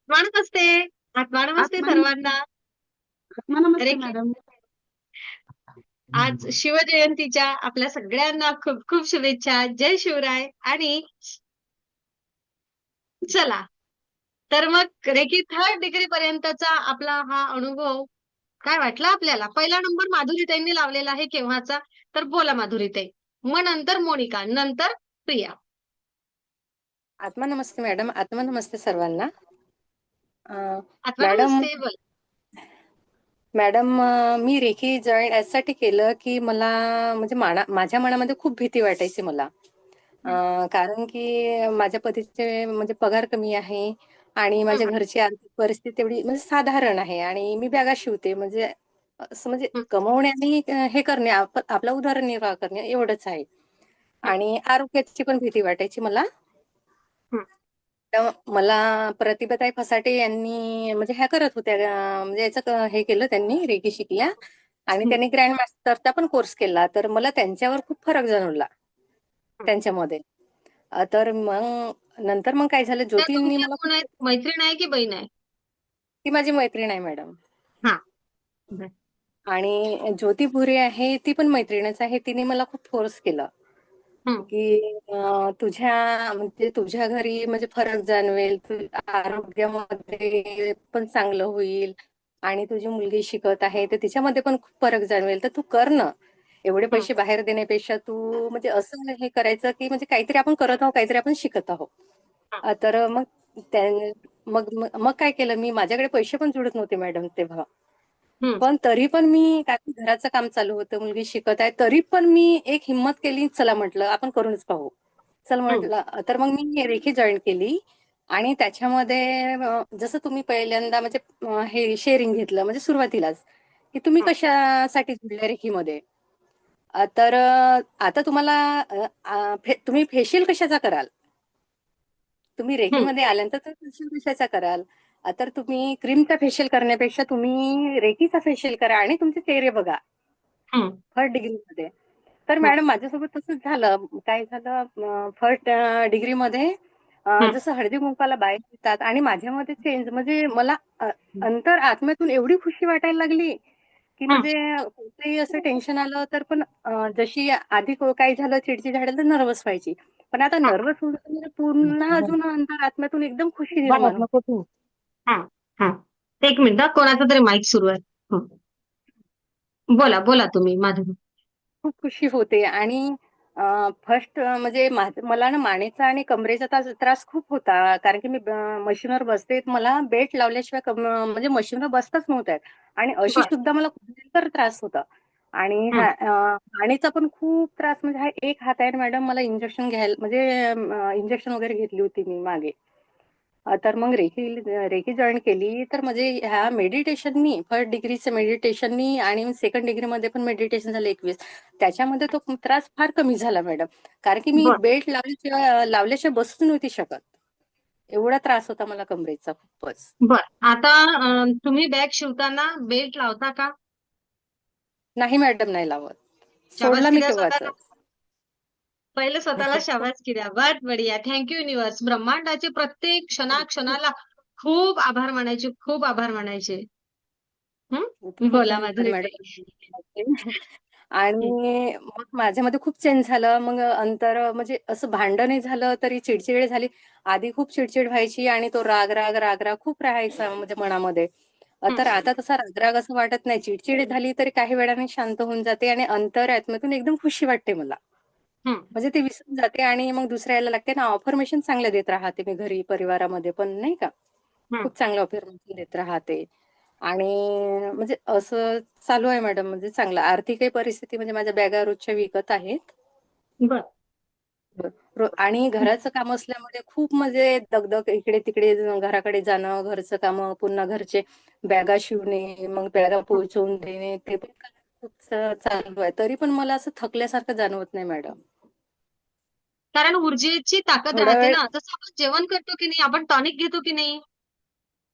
आत्मा नमस्ते. आत्मा नमस्ते आत्मा नमस्ते. सर्वांना. आत्मा नमस्ते रेखी, मॅडम. आज शिवजयंतीच्या आपल्या सगळ्यांना खूप खूप शुभेच्छा. जय शिवराय. आणि चला, तर मग रेखी, 3rd डिग्री पर्यंतचा आपला हा अनुभव काय वाटला आपल्याला? पहिला नंबर माधुरीताईंनी लावलेला आहे केव्हाचा. तर बोला माधुरीताई. मग नंतर मोनिका, नंतर प्रिया. आत्मा नमस्ते मॅडम. आत्मा नमस्ते सर्वांना. अं, आत्मा मॅडम नमस्ते. बोल. मॅडम मी रेकी जॉईन यासाठी केलं की मला म्हणजे माझ्या मनामध्ये खूप भीती वाटायची मला. हं, कारण की माझ्या पतीचे म्हणजे पगार कमी आहे आणि माझ्या हं, घरची आर्थिक परिस्थिती तेवढी म्हणजे साधारण आहे आणि मी बॅगा शिवते म्हणजे असं म्हणजे हं, कमवण्याने हे करणे आपला उदरनिर्वाह करणे एवढंच आहे. हं, आणि आरोग्याची पण भीती वाटायची मला. हं, तर मला प्रतिभाताई फसाटे यांनी म्हणजे ह्या करत होत्या म्हणजे याचं हे केलं त्यांनी रेकी शिकल्या आणि हं. त्यांनी ग्रँड मास्टरचा पण कोर्स केला तर मला त्यांच्यावर खूप फरक जाणवला त्यांच्यामध्ये. तर मग काय झालं त्या ज्योतींनी तुमच्या मला कोण आहेत? मैत्रीण आहे की बहीण आहे? ती माझी मैत्रीण आहे मॅडम. हा. बर. आणि ज्योती भुरे आहे ती पण मैत्रीणच आहे तिने मला खूप फोर्स केलं हं, की तुझ्या म्हणजे तुझ्या घरी म्हणजे फरक जाणवेल आरोग्यामध्ये पण चांगलं होईल आणि तुझी मुलगी शिकत आहे तर तिच्यामध्ये पण खूप फरक जाणवेल तर तू कर ना. एवढे हं, पैसे बाहेर देण्यापेक्षा तू म्हणजे असं हे करायचं की म्हणजे काहीतरी आपण करत आहोत काहीतरी आपण शिकत आहोत. हं, तर मग त्या मग मग मग काय केलं मी माझ्याकडे पैसे पण जुळत नव्हते मॅडम तेव्हा. हं, पण तरी पण मी काय घराचं काम चालू होतं मुलगी शिकत आहे तरी पण मी एक हिंमत केली चला म्हटलं आपण करूनच पाहू. चल हं, म्हटलं तर मग मी रेखी जॉईन केली आणि त्याच्यामध्ये जसं तुम्ही पहिल्यांदा म्हणजे हे शेअरिंग घेतलं म्हणजे सुरुवातीलाच की तुम्ही हं, कशासाठी जुडल्या रेखीमध्ये. तर आता तुम्हाला तुम्ही फेशियल कशाचा कराल. तुम्ही हं, रेकीमध्ये आल्यानंतर तर फेशियल कशाचा कराल. तर तुम्ही क्रीमचा फेशियल करण्यापेक्षा तुम्ही रेकीचा फेशियल करा आणि तुमचे चेहरे बघा हं, 3rd डिग्रीमध्ये. तर हं, मॅडम माझ्यासोबत तसंच झालं. काय झालं 1st डिग्रीमध्ये हं, जसं हळदी कुंकवाला बाया येतात आणि माझ्यामध्ये चेंज म्हणजे मला अंतर आत्म्यातून एवढी खुशी वाटायला लागली की हं. म्हणजे कोणतंही असं टेन्शन आलं तर पण जशी आधी काही झालं चिडचिड झाली तर नर्वस व्हायची. पण आता हां. नर्वस होऊन पुन्हा अजून अंतर आत्म्यातून एकदम खुशी निर्माण बरं, होते. नको तू. हां, हां. एक मिनिट हां, कोणाचा तरी माईक सुरू आहे. हं. बोला, बोला तुम्ही माधुरी. खूप खुशी होते आणि फर्स्ट म्हणजे मला ना मानेचा आणि कमरेचा त्रास खूप होता. कारण की मी मशीनवर बसते. मला बेल्ट लावल्याशिवाय म्हणजे मशीनवर बसताच नव्हतं येत आणि अशी बरं. सुद्धा मला खूप भयंकर त्रास होता. आणि हं. मानेचा पण खूप त्रास म्हणजे हा एक हात आहे ना मॅडम मला इंजेक्शन घ्यायला म्हणजे इंजेक्शन वगैरे घेतली होती मी मागे. तर मग रेकी जॉईन केली तर म्हणजे ह्या मेडिटेशननी 1st डिग्रीचं मेडिटेशननी आणि 2nd डिग्रीमध्ये पण मेडिटेशन झालं 21. त्याच्यामध्ये तो त्रास फार कमी झाला मॅडम. कारण की मी बरं, बेल्ट लावल्याशिवाय बसूच नव्हती शकत. एवढा त्रास होता मला कमरेचा खूपच. बरं. आता तुम्ही बॅग शिवताना बेल्ट लावता का? नाही मॅडम नाही लावत. सोडला शाबासकी मी द्या केव्हाच. स्वतःला. पहिलं स्वतःला शाबासकी द्या. बहुत बढिया. Thank you universe. ब्रह्मांडाचे प्रत्येक क्षणाक्षणाला खूप आभार मानायचे, खूप आभार मानायचे. हं? खूप खूप बोला धन्यवाद माधुरीताई. मॅडम. हं, आणि मग माझ्यामध्ये खूप चेंज झालं. मग अंतर म्हणजे असं भांडणही झालं तरी चिडचिड झाली. आधी खूप चिडचिड व्हायची आणि तो राग खूप राहायचा म्हणजे मनामध्ये. हं, तर आता तसा राग असं वाटत नाही. चिडचिड झाली तरी काही वेळाने शांत होऊन जाते आणि अंतरात्म्यातून एकदम खुशी वाटते मला. हं, म्हणजे ते विसरून जाते आणि मग दुसऱ्या याला लागते ना अफर्मेशन चांगले देत राहते मी घरी परिवारामध्ये पण नाही का. हं. खूप चांगलं अफर्मेशन देत राहते. आणि म्हणजे असं चालू आहे मॅडम म्हणजे चांगलं आर्थिकही परिस्थिती म्हणजे माझ्या बॅगा रोजच्या विकत आहेत. बरं. आणि घराचं काम असल्यामुळे खूप म्हणजे दगदग इकडे तिकडे घराकडे जाणं घरचं काम पुन्हा घरचे बॅगा शिवणे मग बॅगा पोहोचवून देणे ते पण खूप चालू आहे तरी पण मला असं थकल्यासारखं जाणवत नाही मॅडम. कारण ऊर्जेची ताकद थोडा राहते वेळ ना. जसं आपण जेवण करतो की नाही, आपण टॉनिक घेतो की नाही?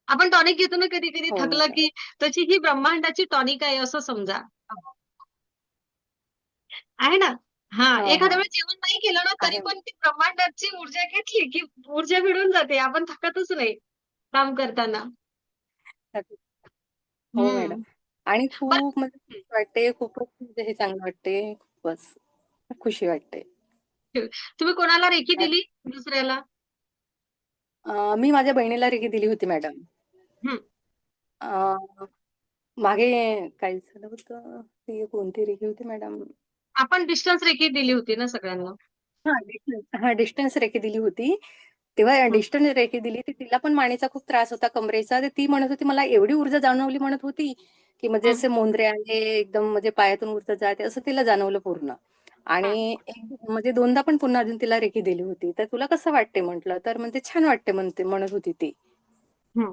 आपण टॉनिक घेतो ना कधी-कधी हो थकलं मॅडम. की, तशी ही ब्रह्मांडाची टॉनिक आहे असं समजा. आहे ना? हां, हा एखाद्या हा वेळेस जेवण नाही केलं ना, तरी आहे. पण ती ब्रह्मांडाची ऊर्जा घेतली की ऊर्जा मिळून जाते. आपण थकतच नाही. काम करताना. हो मॅडम. हम्म. आणि पण खूप म्हणजे खुशी वाटते, खूपच म्हणजे हे चांगलं वाटते, खूपच खुशी वाटते. तुम्ही कोणाला रेकी दिली दुसऱ्याला? मी माझ्या बहिणीला रेकी दिली होती मॅडम. हम्म. अ, मागे काय झालं होतं, ती कोणती रेकी होती मॅडम? आपण डिस्टन्स रेकी दिली होती ना सगळ्यांना? डिस्टन्स रेकी दिली होती. तेव्हा हम्म. डिस्टन्स रेकी दिली, ती तिला पण मानेचा खूप त्रास होता, कमरेचा. तर ती म्हणत होती मला एवढी ऊर्जा जाणवली म्हणत होती, की म्हणजे हम्म. असे मोंदरे आले एकदम म्हणजे पायातून ऊर्जा जाते असं तिला जाणवलं पूर्ण. हम्म. आणि म्हणजे दोनदा पण पुन्हा अजून तिला रेकी दिली होती. तर तुला कसं वाटते म्हटलं, तर म्हणते छान वाटते म्हणत होती ती. हम्म.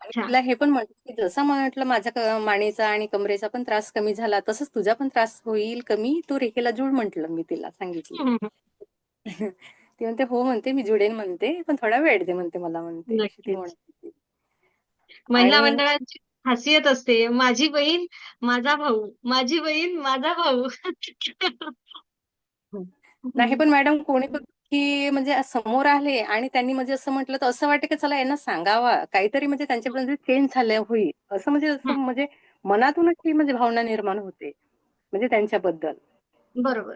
आणि छान. तिला हे पण म्हटलं, की जसा म्हटलं माझ्या मानेचा आणि कमरेचा पण त्रास कमी झाला, तसंच तुझा पण त्रास होईल कमी. तू रेखेला जुळ म्हटलं मी तिला सांगितलं. हम्म. ती म्हणते हो म्हणते, मी जुडेन म्हणते, पण थोडा वेळ दे म्हणते मला म्हणते, अशी ती म्हणत नक्कीच. होती. महिला आणि मंडळाची खासियत असते, माझी बहीण माझा भाऊ, माझी बहीण माझा भाऊ. नाही हम्म. पण मॅडम कोणी पण की म्हणजे समोर आले आणि त्यांनी म्हणजे असं म्हटलं तर असं वाटतं की चला यांना सांगावा काहीतरी म्हणजे त्यांच्यापर्यंत चेंज झालं होईल असं म्हणजे असं हम्म. म्हणजे मनातूनच ती म्हणजे भावना निर्माण होते म्हणजे त्यांच्याबद्दल. बरोबर.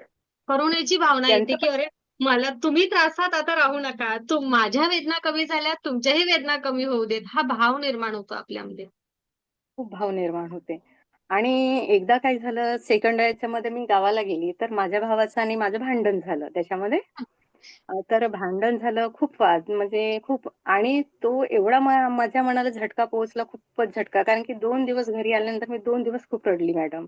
करुणेची भावना येते, त्यांचं की पण अरे मला तुम्ही त्रासात आता राहू नका. माझ्या वेदना कमी झाल्या, तुमच्याही वेदना कमी होऊ देत. हा भाव निर्माण होतो आपल्यामध्ये. खूप भाव निर्माण होते. आणि एकदा काय झालं सेकंड याच्या मध्ये मी गावाला गेली तर माझ्या भावाचं आणि माझं भांडण झालं त्याच्यामध्ये. तर भांडण झालं खूप वाद म्हणजे खूप आणि तो एवढा माझ्या मनाला झटका पोहोचला खूपच झटका कारण की 2 दिवस घरी आल्यानंतर मी 2 दिवस खूप रडली मॅडम.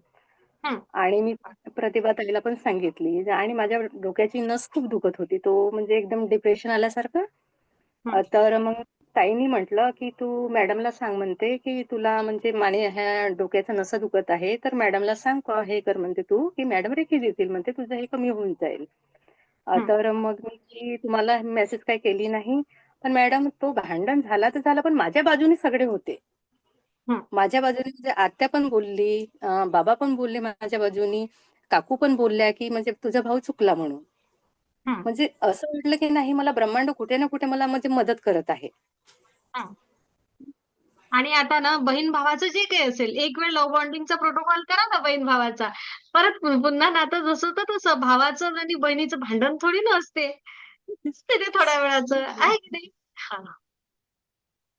हं. आणि मी प्रतिभा ताईला पण सांगितली आणि माझ्या डोक्याची नस खूप दुखत होती तो म्हणजे एकदम डिप्रेशन आल्यासारखं. हं. तर मग ताईंनी म्हटलं की तू मॅडमला सांग म्हणते की तुला म्हणजे माने ह्या डोक्याचं नसं दुखत आहे तर मॅडमला सांग हे कर म्हणते तू की मॅडम रेकी देतील म्हणते तुझं हे कमी होऊन जाईल. हं. तर मग मी तुम्हाला मेसेज काही केली नाही. पण मॅडम तो भांडण झाला तर झाला पण माझ्या बाजूने सगळे होते. हं. माझ्या बाजूने म्हणजे आत्या पण बोलली, बाबा पण बोलले माझ्या बाजूनी, काकू पण बोलल्या की म्हणजे तुझा भाऊ चुकला म्हणून. हं. म्हणजे असं वाटलं की नाही मला ब्रह्मांड कुठे ना कुठे मला म्हणजे मदत करत आहे. हं. आणि आता ना बहीण भावाचं जे काही असेल, एक वेळ लव्ह बॉन्डिंगचा प्रोटोकॉल करा ना बहीण भावाचा. परत पुन्हा नातं जसं होतं तसं. भावाचं आणि बहिणीचं भांडण थोडी ना असते. असते ते थोड्या वेळाचं, आहे की नाही? हां.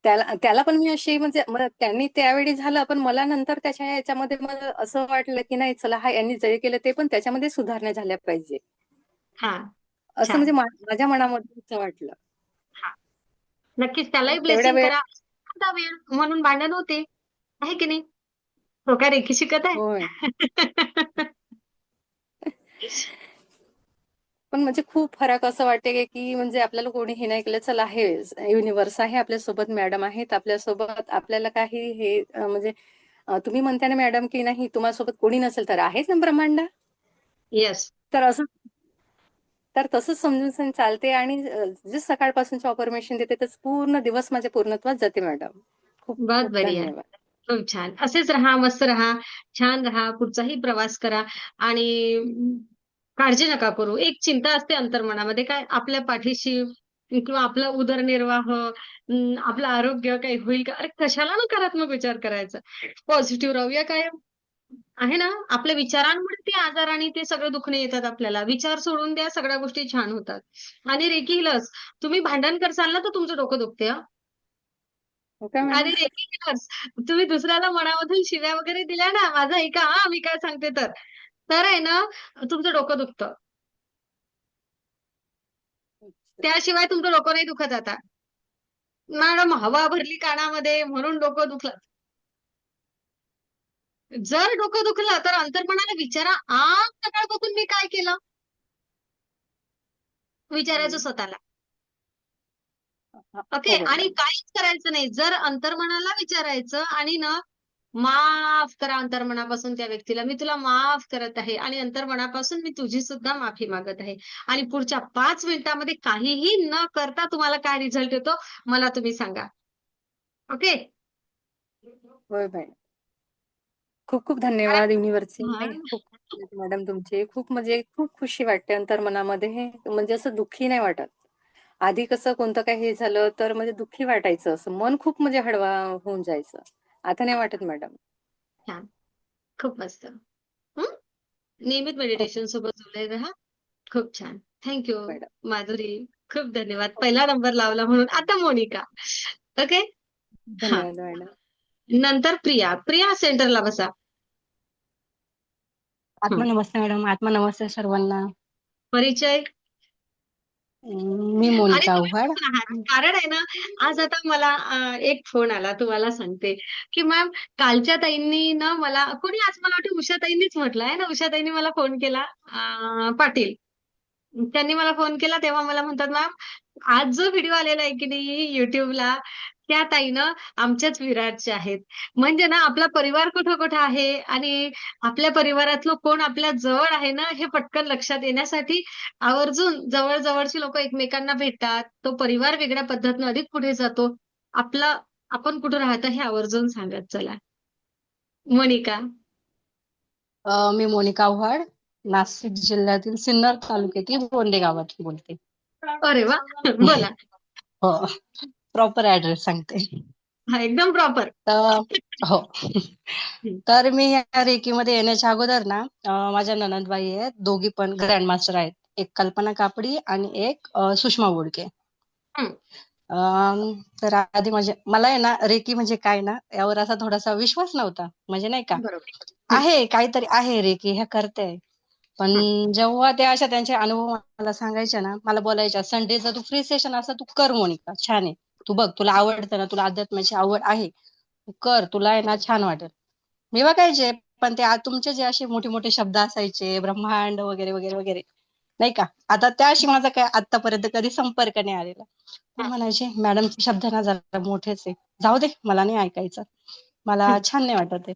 त्याला त्याला पण मी अशी म्हणजे त्यांनी त्यावेळी झालं पण मला नंतर त्याच्या याच्यामध्ये मला असं वाटलं की नाही चला हा यांनी जे केलं ते पण त्याच्यामध्ये सुधारणा झाल्या पाहिजे. हां. असं म्हणजे छान. माझ्या मनामध्ये असं वाटलं. हां. नक्कीच मग त्यालाही तेवढ्या ब्लेसिंग वेळ करा. आता वेळ म्हणून भांडण होते, आहे की नाही? तो काय रेकी शिकत आहे? होय. पण म्हणजे खूप फरक असं वाटते की म्हणजे आपल्याला कोणी हे नाही केलं चला हे युनिव्हर्स आहे आपल्यासोबत मॅडम आहेत आपल्यासोबत आपल्याला काही हे म्हणजे तुम्ही म्हणता ना मॅडम की नाही तुम्हाला कोणी नसेल तर आहेच ना ब्रह्मांड. येस. तर असं तर तसंच समजून चालते आणि जे सकाळपासूनचे ऑफर्मेशन देते तर पूर्ण दिवस माझ्या पूर्णत्वात जाते मॅडम. खूप बहुत खूप बढ़िया. धन्यवाद. खूप छान. असेच राहा, मस्त राहा, छान राहा, पुढचाही प्रवास करा आणि काळजी नका करू. एक चिंता असते अंतर्मनामध्ये काय आपल्या पाठीशी किंवा आपला उदरनिर्वाह, आपलं आरोग्य काही होईल का? अरे कशाला नकारात्मक विचार करायचा? पॉझिटिव्ह राहूया कायम. आहे ना? आपल्या विचारांमुळे ते आजार आणि ते सगळे दुखणे येतात आपल्याला. विचार सोडून द्या, सगळ्या गोष्टी छान होतात. आणि रेकी लस, तुम्ही भांडण करसाल ना, तर तुमचं डोकं दुखते हां. हो का मॅडम? आणि रेकीनच तुम्ही दुसऱ्याला मनामधून शिव्या वगैरे दिल्या ना, माझं ऐका हां, मी काय सांगते तर. तर आहे ना, तुमचं डोकं दुखतं. त्याशिवाय तुमचं डोकं नाही दुखत आता. मॅडम हवा भरली कानामध्ये म्हणून डोकं दुखलं. जर डोकं दुखलं तर अंतर्मनाला विचारा, आज सकाळपासून मी काय केलं? विचारायचं हम्म. स्वतःला. ओके. हो आणि मॅडम. काहीच करायचं नाही. जर अंतर्मनाला विचारायचं आणि ना माफ करा अंतर्मनापासून त्या व्यक्तीला. मी तुला माफ करत आहे आणि अंतर्मनापासून मी तुझी सुद्धा माफी मागत आहे. आणि पुढच्या 5 मिनिटामध्ये काहीही न करता तुम्हाला काय रिझल्ट येतो मला तुम्ही सांगा. ओके. होय मॅडम. खूप खूप कारण धन्यवाद युनिव्हर्सिटी. हां. खूप मॅडम तुमचे खूप म्हणजे खूप खुशी वाटते अंतर्मनामध्ये हे म्हणजे असं दुःखी नाही वाटत. आधी कसं कोणतं काही हे झालं तर म्हणजे दुःखी वाटायचं, असं मन खूप म्हणजे हळवा होऊन जायचं. आता नाही वाटत मॅडम. छान. खूप मस्त. हं? नियमित हो मेडिटेशन सोबत जुळले राहा. खूप छान. Thank you madam. माधुरी. खूप धन्यवाद. पहिला नंबर लावला म्हणून. आता मोनिका. ओके? हां. धन्यवाद मॅडम. नंतर प्रिया. प्रिया सेंटरला बसा. हं. आत्मनमस्ते मॅडम. आत्मनमस्ते सर्वांना. परिचय मी आणि मोनिका तुम्ही आव्हाड. कोण आहात? कारण आहे ना, आज आता मला एक फोन आला तुम्हाला सांगते, की मॅम कालच्या ताईंनी ना मला कोणी आज मला वाटतं उषाताईंनीच म्हटलं आहे ना, उषाताईंनी मला फोन केला पाटील. त्यांनी मला फोन केला तेव्हा मला म्हणतात, "मॅम आज जो व्हिडिओ आलेला आहे की नाही YouTubeला, त्या ताईनं आमच्याच विरारच्या आहेत." म्हणजे ना आपला परिवार कुठं-कुठं आहे आणि आपल्या परिवारातलं कोण आपल्या जवळ आहे ना, हे पटकन लक्षात येण्यासाठी आवर्जून जवळ-जवळची लोकं एकमेकांना भेटतात. तो परिवार वेगळ्या पद्धतीनं अधिक पुढे जातो. आपलं आपण कुठं राहतं हे आवर्जून सांगत चला. मोनिका. मी मोनिका आव्हाड. नाशिक जिल्ह्यातील सिन्नर तालुक्यातील गोंदे गावातून बोलते. अरे वाह! बोला. हो. प्रॉपर ऍड्रेस सांगते. हां, एकदम प्रॉपर. तर हो. हं, तर मी या रेकीमध्ये येण्याच्या अगोदर ना माझ्या नणंदबाई आहेत. दोघी पण ग्रँड मास्टर आहेत. एक कल्पना कापडी आणि एक सुषमा बोडके. हं. अं, तर आधी मला आहे ना रेकी म्हणजे काय ना यावर असा थोडासा विश्वास नव्हता. म्हणजे नाही का, बरोबर. हं, आहे काहीतरी आहे रेकी हे करते. पण हं, जेव्हा त्या अशा त्यांचे अनुभव मला सांगायच्या ना, मला बोलायच्या, संडेचं तू फ्री सेशन असं तू कर मोनिका, छान आहे. तू बघ तुला आवडतं ना, तुला अध्यात्माची आवड आहे, तू कर, तुला आहे ना छान वाटेल. मी बघायचे, पण ते तुमचे जे असे मोठे मोठे शब्द असायचे, ब्रह्मांड वगैरे वगैरे वगैरे, नाही का, आता त्याशी माझा काय आतापर्यंत कधी संपर्क नाही आलेला. पण हं, म्हणायचे मॅडमचे शब्द ना जरा मोठेच आहे, जाऊ दे मला नाही ऐकायचं, मला हं, छान नाही वाटत आहे.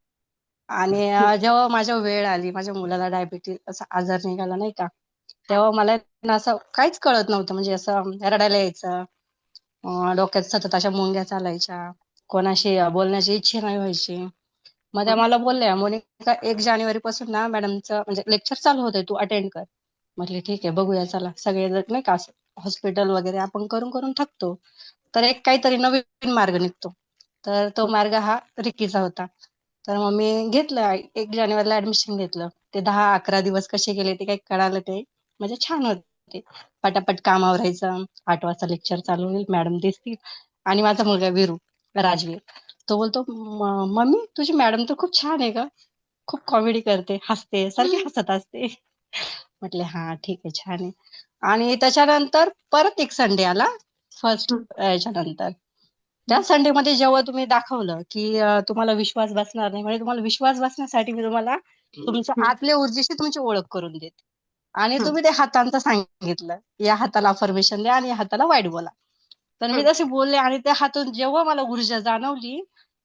आणि हं, जेव्हा माझ्या वेळ आली, माझ्या मुलाला डायबिटीज असा आजार निघाला नाही का, हां, तेव्हा मला ना असं काहीच कळत नव्हतं. म्हणजे असं रडायला यायचं, डोक्यात सतत अशा मुंग्या चालायच्या, कोणाशी बोलण्याची इच्छा नाही व्हायची. मग त्या हं, मला बोलल्या, मोनिका 1 जानेवारी पासून ना मॅडमचं म्हणजे लेक्चर चालू होतंय, तू अटेंड कर. म्हटले ठीक आहे, बघूया चला. सगळे जण नाही का असं हॉस्पिटल वगैरे आपण करून करून थकतो, तर एक काहीतरी नवीन मार्ग निघतो. तर तो हं, मार्ग हा रिकीचा होता. तर मग मी घेतलं, 1 जानेवारीला ऍडमिशन घेतलं. ते 10-11 दिवस कसे गेले ते काही कळालं ते, म्हणजे छान होते. पटापट काम आवरायचं, 8 वाजता लेक्चर चालू होईल, मॅडम दिसतील. आणि माझा मुलगा वीरू, राजवीर, तो बोलतो, मम्मी तुझी मॅडम तर खूप छान आहे ग, खूप कॉमेडी करते, हसते, सारखी हं, हसत असते. म्हटले हा ठीक आहे, छान आहे. आणि त्याच्यानंतर परत एक संडे आला, फर्स्ट हं, याच्यानंतर. त्या हं, संडे मध्ये जेव्हा तुम्ही दाखवलं की तुम्हाला विश्वास बसणार नाही, म्हणजे तुम्हाला विश्वास बसण्यासाठी मी तुम्हाला तुमच्या हं, आतल्या ऊर्जेशी तुमची ओळख करून देते. आणि हं, तुम्ही ते हातांचं सांगितलं, या हाताला अफर्मेशन द्या आणि या हाताला वाईट बोला. तर मी हं, तसे बोलले आणि त्या हातून जेव्हा मला ऊर्जा जाणवली,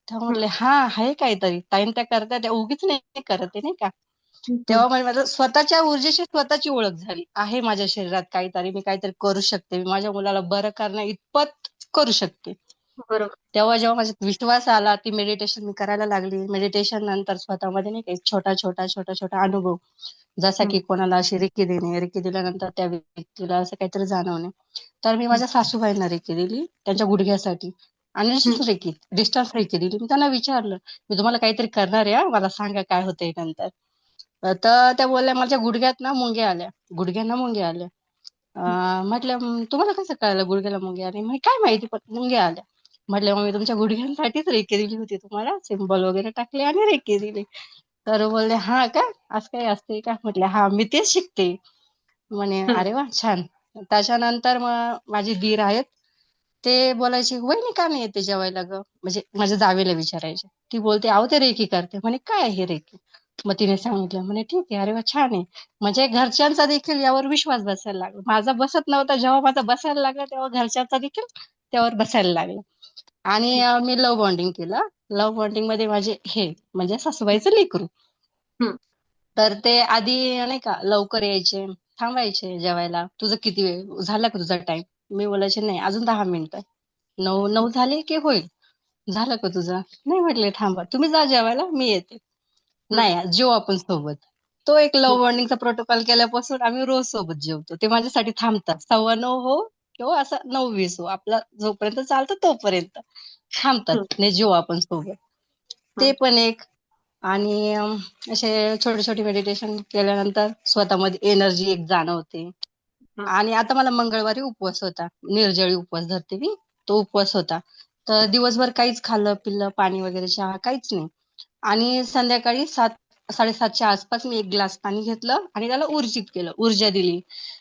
तेव्हा हं, म्हटले हा आहे काहीतरी, ताईन त्या करता त्या उगीच नाही करत आहे, नाही का. हं, हं. तेव्हा म्हणजे माझं स्वतःच्या ऊर्जेशी स्वतःची ओळख झाली. आहे माझ्या शरीरात काहीतरी, मी काहीतरी करू शकते, मी माझ्या मुलाला बरं करण्या इतपत करू शकते. बरोबर. तेव्हा जेव्हा माझ्यात विश्वास आला, ती मेडिटेशन मी करायला लागली. मेडिटेशन नंतर स्वतःमध्ये नाही का एक छोटा छोटा छोटा छोटा अनुभव, जसा हं, की कोणाला अशी रिकी देणे, रिकी दिल्यानंतर त्या व्यक्तीला असं काहीतरी जाणवणे. तर मी हं, माझ्या सासूबाईंना रिकी दिली त्यांच्या गुडघ्यासाठी, आणि हं, नुसतीच रिकी, डिस्टन्स रिकी दिली. मी त्यांना विचारलं, मी तुम्हाला काहीतरी करणार आहे हा, मला सांगा काय होतंय नंतर. तर त्या बोलल्या माझ्या गुडघ्यात ना मुंग्या आल्या, गुडघ्यांना मुंग्या आल्या. म्हटलं तुम्हाला कसं कळलं गुडघ्याला मुंग्या आल्या?" म्हणे काय माहिती पण मुंग्या आल्या." म्हटलं मग मी तुमच्या गुडघ्यांसाठीच रेकी दिली होती तुम्हाला, सिंबल वगैरे टाकले आणि रेकी दिली. तर बोलले हा का, असं काही असते का. म्हटलं हा मी तेच शिकते. म्हणे हं, अरे वा छान. त्याच्यानंतर मग माझी दीर आहेत, ते बोलायचे वहिनी का नाही येते जेवायला ग, म्हणजे माझ्या जावेला विचारायचे. ती बोलते अहो ते रेकी करते. म्हणे काय आहे रेकी. मग तिने सांगितलं. म्हणे ठीक आहे, अरे वा छान आहे. म्हणजे घरच्यांचा देखील यावर विश्वास बसायला लागला. माझा बसत नव्हता, जेव्हा माझा बसायला लागला तेव्हा घरच्यांचा देखील त्यावर बसायला लागला. आणि मी लव्ह बॉन्डिंग केलं. लव्ह बॉन्डिंग मध्ये माझे हे म्हणजे सासूबाईचं लेकरू. हं, तर ते आधी नाही का लवकर यायचे, थांबायचे जेवायला. तुझं किती वेळ झाला का तुझा टाइम. मी बोलायचे नाही अजून 10 मिनिटं, 9 झाले की होईल. झालं का तुझं. नाही म्हटले थांबा, तुम्ही जा जेवायला मी येते. हं, नाही जेवू आपण सोबत. तो एक हं. लव्ह बॉन्डिंगचा प्रोटोकॉल केल्यापासून आम्ही रोज सोबत जेवतो. ते माझ्यासाठी थांबतात. 9:15 हो किंवा असं 9-20 आपला जोपर्यंत चालतं तोपर्यंत थांबतात हं, नाही जेव्हा आपण सोबत. ते हं, पण एक. आणि असे छोटे छोटे मेडिटेशन केल्यानंतर स्वतःमध्ये एनर्जी एक जाणवते. हं, आणि आता मला मंगळवारी उपवास होता, निर्जळी उपवास धरते मी. तो उपवास होता. तर दिवसभर काहीच खाल्लं पिल्लं पाणी वगैरे चहा काहीच नाही. आणि संध्याकाळी 7:30च्या आसपास मी एक ग्लास पाणी घेतलं आणि त्याला ऊर्जित केलं, ऊर्जा दिली.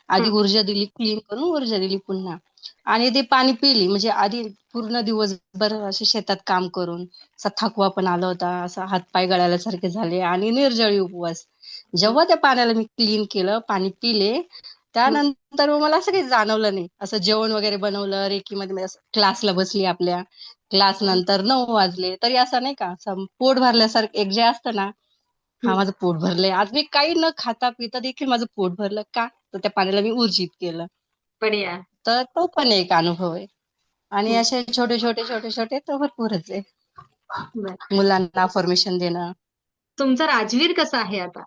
आधी हं, ऊर्जा दिली, क्लीन करून ऊर्जा दिली पुन्हा. आणि ते पाणी पिली म्हणजे आधी पूर्ण दिवसभर असे शेतात काम करून असा थकवा पण आला होता, असा हातपाय गळाल्यासारखे झाले आणि निर्जळी उपवास. हं, जेव्हा त्या पाण्याला मी क्लीन केलं, पाणी पिले, हं, त्यानंतर मग मला असं काही जाणवलं नाही. असं जेवण वगैरे बनवलं, रेकीमध्ये मी असं क्लासला बसली आपल्या. क्लास हं, नंतर 9 वाजले, तरी असं नाही का, असं पोट भरल्यासारखं एक जे असतं ना, हा हं. माझं पोट भरलंय. आज मी काही न खाता पिता देखील माझं पोट भरलं. का? तर त्या पाण्याला मी ऊर्जित केलं. बढिया. तर तो पण एक अनुभव आहे. आणि हं, असे छोटे छोटे छोटे छोटे तर भरपूरच आहे. बरं. मुलांना फॉर्मेशन देणं. तुमचा राजवीर कसा आहे आता?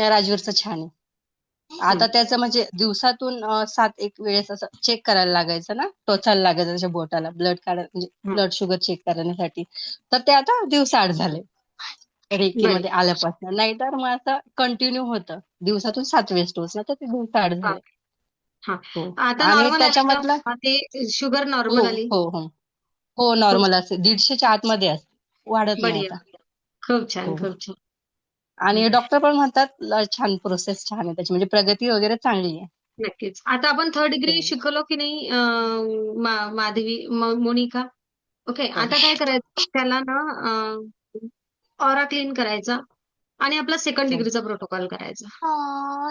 राजवीरचं छान आहे. आता हं, त्याचं म्हणजे दिवसातून 7 एक वेळेस असं चेक करायला लागायचं ना, टोचायला लागायचं त्याच्या बोटाला ब्लड काढायला म्हणजे हं. ब्लड शुगर चेक करण्यासाठी. तर ते आता दिवसाआड झाले रेकीमध्ये बढिया. आल्यापासून. नाहीतर मग असं कंटिन्यू होतं. दिवसातून 7 वेळेस टोचणं, तर ते दिवसाआड झाले. बापरे! हां. हो. आता आणि नॉर्मल आली का? त्याच्यामधलं ते शुगर हो, नॉर्मल आली? हो, हो. हो, खूप नॉर्मल असते. 150च्या आतमध्ये असते. वाढत नाही बढिया, आता. बढिया. खूप छान, हो. खूप छान. आणि हं, डॉक्टर पण म्हणतात छान प्रोसेस छान आहे त्याची म्हणजे प्रगती वगैरे चांगली आहे. नक्कीच. आता आपण थर्ड डिग्री हो, शिकलो की नाही माधवी, मोनिका? ओके. हो, आता काय करायचं त्याला ना ऑरा क्लीन करायचा आणि आपला सेकंड हो, डिग्रीचा प्रोटोकॉल करायचा.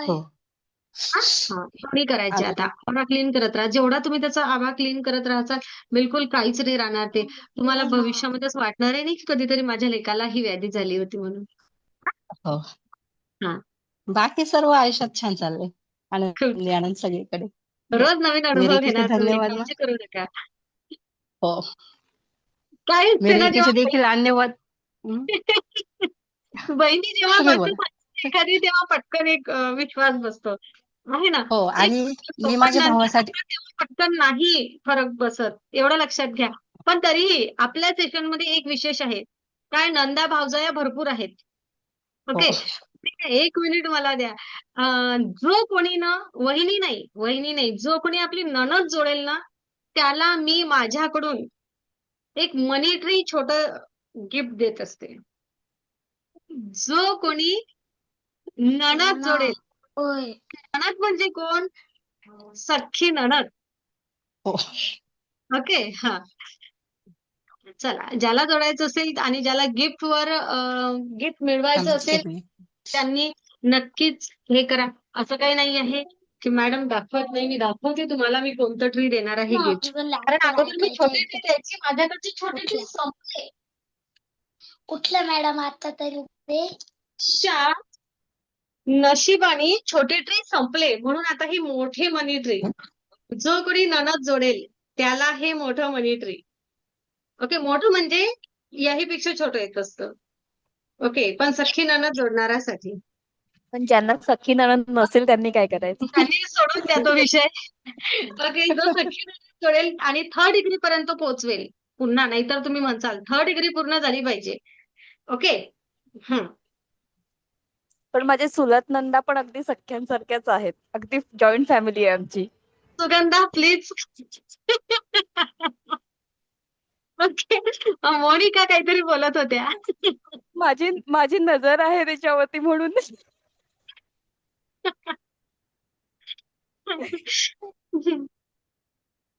हो. हां, हां. दोन्ही करायचे आता. आणि आभा क्लीन करत राहा. जेवढा तुम्ही त्याचा आभा क्लीन करत राहाल, बिलकुल काहीच नाही राहणार ते. तुम्हाला भविष्यामध्ये असं वाटणारही नाही की कधीतरी माझ्या लेकाला ही व्याधी झाली होती म्हणून. हो. हां, बाकी सर्व आयुष्यात छान चाललंय. खूप आनंदी छान. आनंद सगळीकडे. हो. रोज नवीन मी अनुभव रेकीचे घेणार तुम्ही, धन्यवाद काळजी करू नका. हो. काय मी असते ना रेकीचे जेव्हा देखील धन्यवाद. हं, बहिणी जेव्हा तुम्ही बनते बोला. एखादी तेव्हा पटकन एक विश्वास बसतो. आहे ना? हो एक आणि बसतो, मी पण माझ्या नंतर भावासाठी नंतर तेव्हा पटकन नाही फरक बसत. एवढं लक्षात घ्या. पण तरीही आपल्या सेशनमध्ये एक विशेष आहे. काय नंदा भावजया भरपूर आहेत. हो, ओके. ठीक आहे. 1 मिनिट मला द्या. जो कोणी ना वहिनी नाही, जो कोणी आपली नणद जोडेल ना, त्याला मी माझ्याकडून एक मनी ट्री छोटं गिफ्ट देत असते. जो कोणी नणद जोडेल. नणद म्हणजे कोण? सख्खी नणद. हो. ओके. हां. चला, ज्याला जोडायचं असेल आणि ज्याला गिफ्टवर गिफ्ट मिळवायचं थांब असेल, 1 मिनिट. त्यांनी नक्कीच हे करा. असं काही नाही आहे, की मॅडम दाखवत नाही. मी दाखवते तुम्हाला मी कोणतं ट्री देणार आहे गिफ्ट. कारण अगोदर मी छोटी ट्री द्यायची. माझ्याकडची छोटी ट्री संपले. कुठलं मॅडम आता तरी ते? च्या नशिबाने छोटी ट्री संपले. म्हणून आता ही मोठी मनी ट्री. जो कोणी नणद जोडेल, त्याला हे मोठं मनी ट्री. ओके. मोठं म्हणजे याहीपेक्षा छोटं येत असतं. ओके. पण सख्खी नणद जोडणाऱ्यासाठी. पण ज्यांना सख्खी नणंद नसेल त्यांनी काय करायचं? त्यांनी सोडून द्या तो विषय. ओके. जो सख्खी नणद जोडेल आणि थर्ड डिग्री पर्यंत पोहोचवेल. पुन्हा नाहीतर तुम्ही म्हणसाल थर्ड डिग्री पूर्ण झाली पाहिजे. ओके. हं. पण माझे चुलत नंदा पण अगदी सख्यांसारख्याच आहेत. अगदी जॉइंट फॅमिली आहे आमची. सुगंधा प्लीज. ओके. मोनिका काहीतरी बोलत होत्या. माझी माझी नजर आहे त्याच्यावरती म्हणून.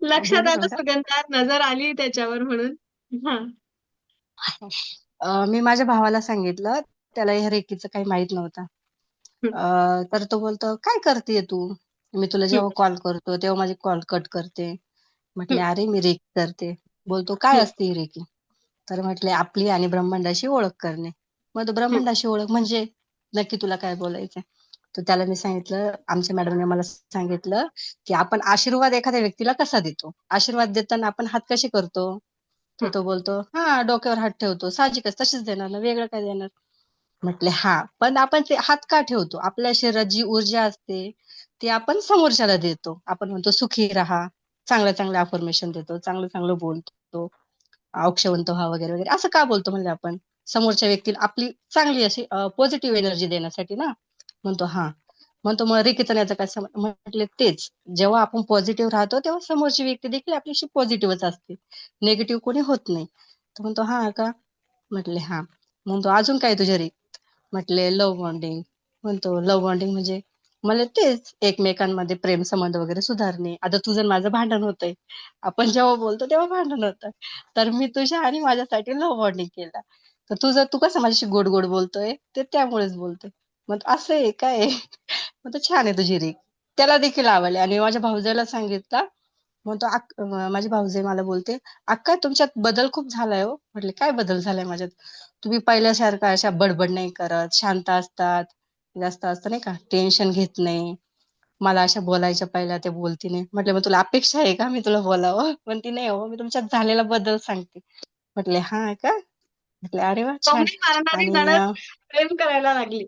लक्षात बोलू आलं नका. सुगंधा, नजर आली त्याच्यावर म्हणून. हां. मी माझ्या भावाला सांगितलं, त्याला ह्या रेकीचं काही माहित नव्हतं. हं, तर तो बोलतो, "काय करतेय तू? मी तुला हं, जेव्हा कॉल करतो, तेव्हा माझे कॉल कट करते." म्हटले, हं, "अरे, मी रेकी करते." बोलतो, "काय हं, असते ही रेकी?" तर म्हटले, "आपली आणि ब्रह्मांडाशी ओळख करणे." मग तो हं, ब्रह्मांडाशी ओळख म्हणजे नक्की तुला काय बोलायचंय? तर त्याला मी सांगितलं, आमच्या मॅडमने मला सांगितलं, की आपण आशीर्वाद एखाद्या व्यक्तीला कसा देतो? आशीर्वाद देताना आपण हात कसे करतो? तर हं, तो बोलतो, "हां, डोक्यावर हात ठेवतो. साहजिकच तशीच देणार ना, वेगळं काय देणार?" म्हटले, "हां, पण आपण ते हात का ठेवतो? आपल्या शरीरात जी ऊर्जा असते, ते आपण समोरच्याला देतो. आपण म्हणतो सुखी राहा, चांगलं चांगलं अफर्मेशन देतो, चांगलं चांगलं बोलतो, औक्षवंत व्हा वगैरे वगैरे. असं का बोलतो म्हणजे आपण समोरच्या व्यक्तीला आपली चांगली अशी पॉझिटिव्ह एनर्जी देण्यासाठी ना म्हणतो. हा म्हणतो मग रिकीचा याचा काय म्हटले तेच, जेव्हा आपण पॉझिटिव्ह राहतो तेव्हा समोरची व्यक्ती देखील आपल्याशी पॉझिटिव्हच असते, निगेटिव्ह कोणी होत नाही. तर म्हणतो हा का, म्हटले हा. म्हणतो अजून काय तुझ्या रीत, म्हटले लव्ह बॉन्डिंग. म्हणतो लव्ह बॉन्डिंग म्हणजे मला तेच एकमेकांमध्ये प्रेम संबंध वगैरे सुधारणे. आता तुझं आणि माझं भांडण होतंय, आपण जेव्हा बोलतो तेव्हा भांडण होतं, तर मी तुझ्या आणि माझ्यासाठी लव्ह बॉन्डिंग केलं. तर तू कसं माझ्याशी गोड गोड बोलतोय ते त्यामुळेच बोलतोय. मग असं आहे काय मग तो छान आहे तुझी रीत, त्याला देखील आवडले. आणि माझ्या भाऊजाईला सांगितलं. मग तो माझी भाऊजाई मला बोलते, अक्का तुमच्यात बदल खूप झालाय हो. म्हटले काय बदल झालाय माझ्यात, तुम्ही पहिल्यासारखं अशा बडबड नाही करत, शांत असतात, जास्त असतं नाही का, टेन्शन घेत नाही. मला अशा बोलायच्या पहिल्या ते बोलती नाही. म्हटलं मग तुला अपेक्षा आहे का मी तुला बोलावं, पण ती नाही हो, मी तुमच्यात झालेला बदल सांगते. म्हटले हा का, म्हटले अरे वा छान. टोमणे मारणारी आणि नणद प्रेम करायला लागली.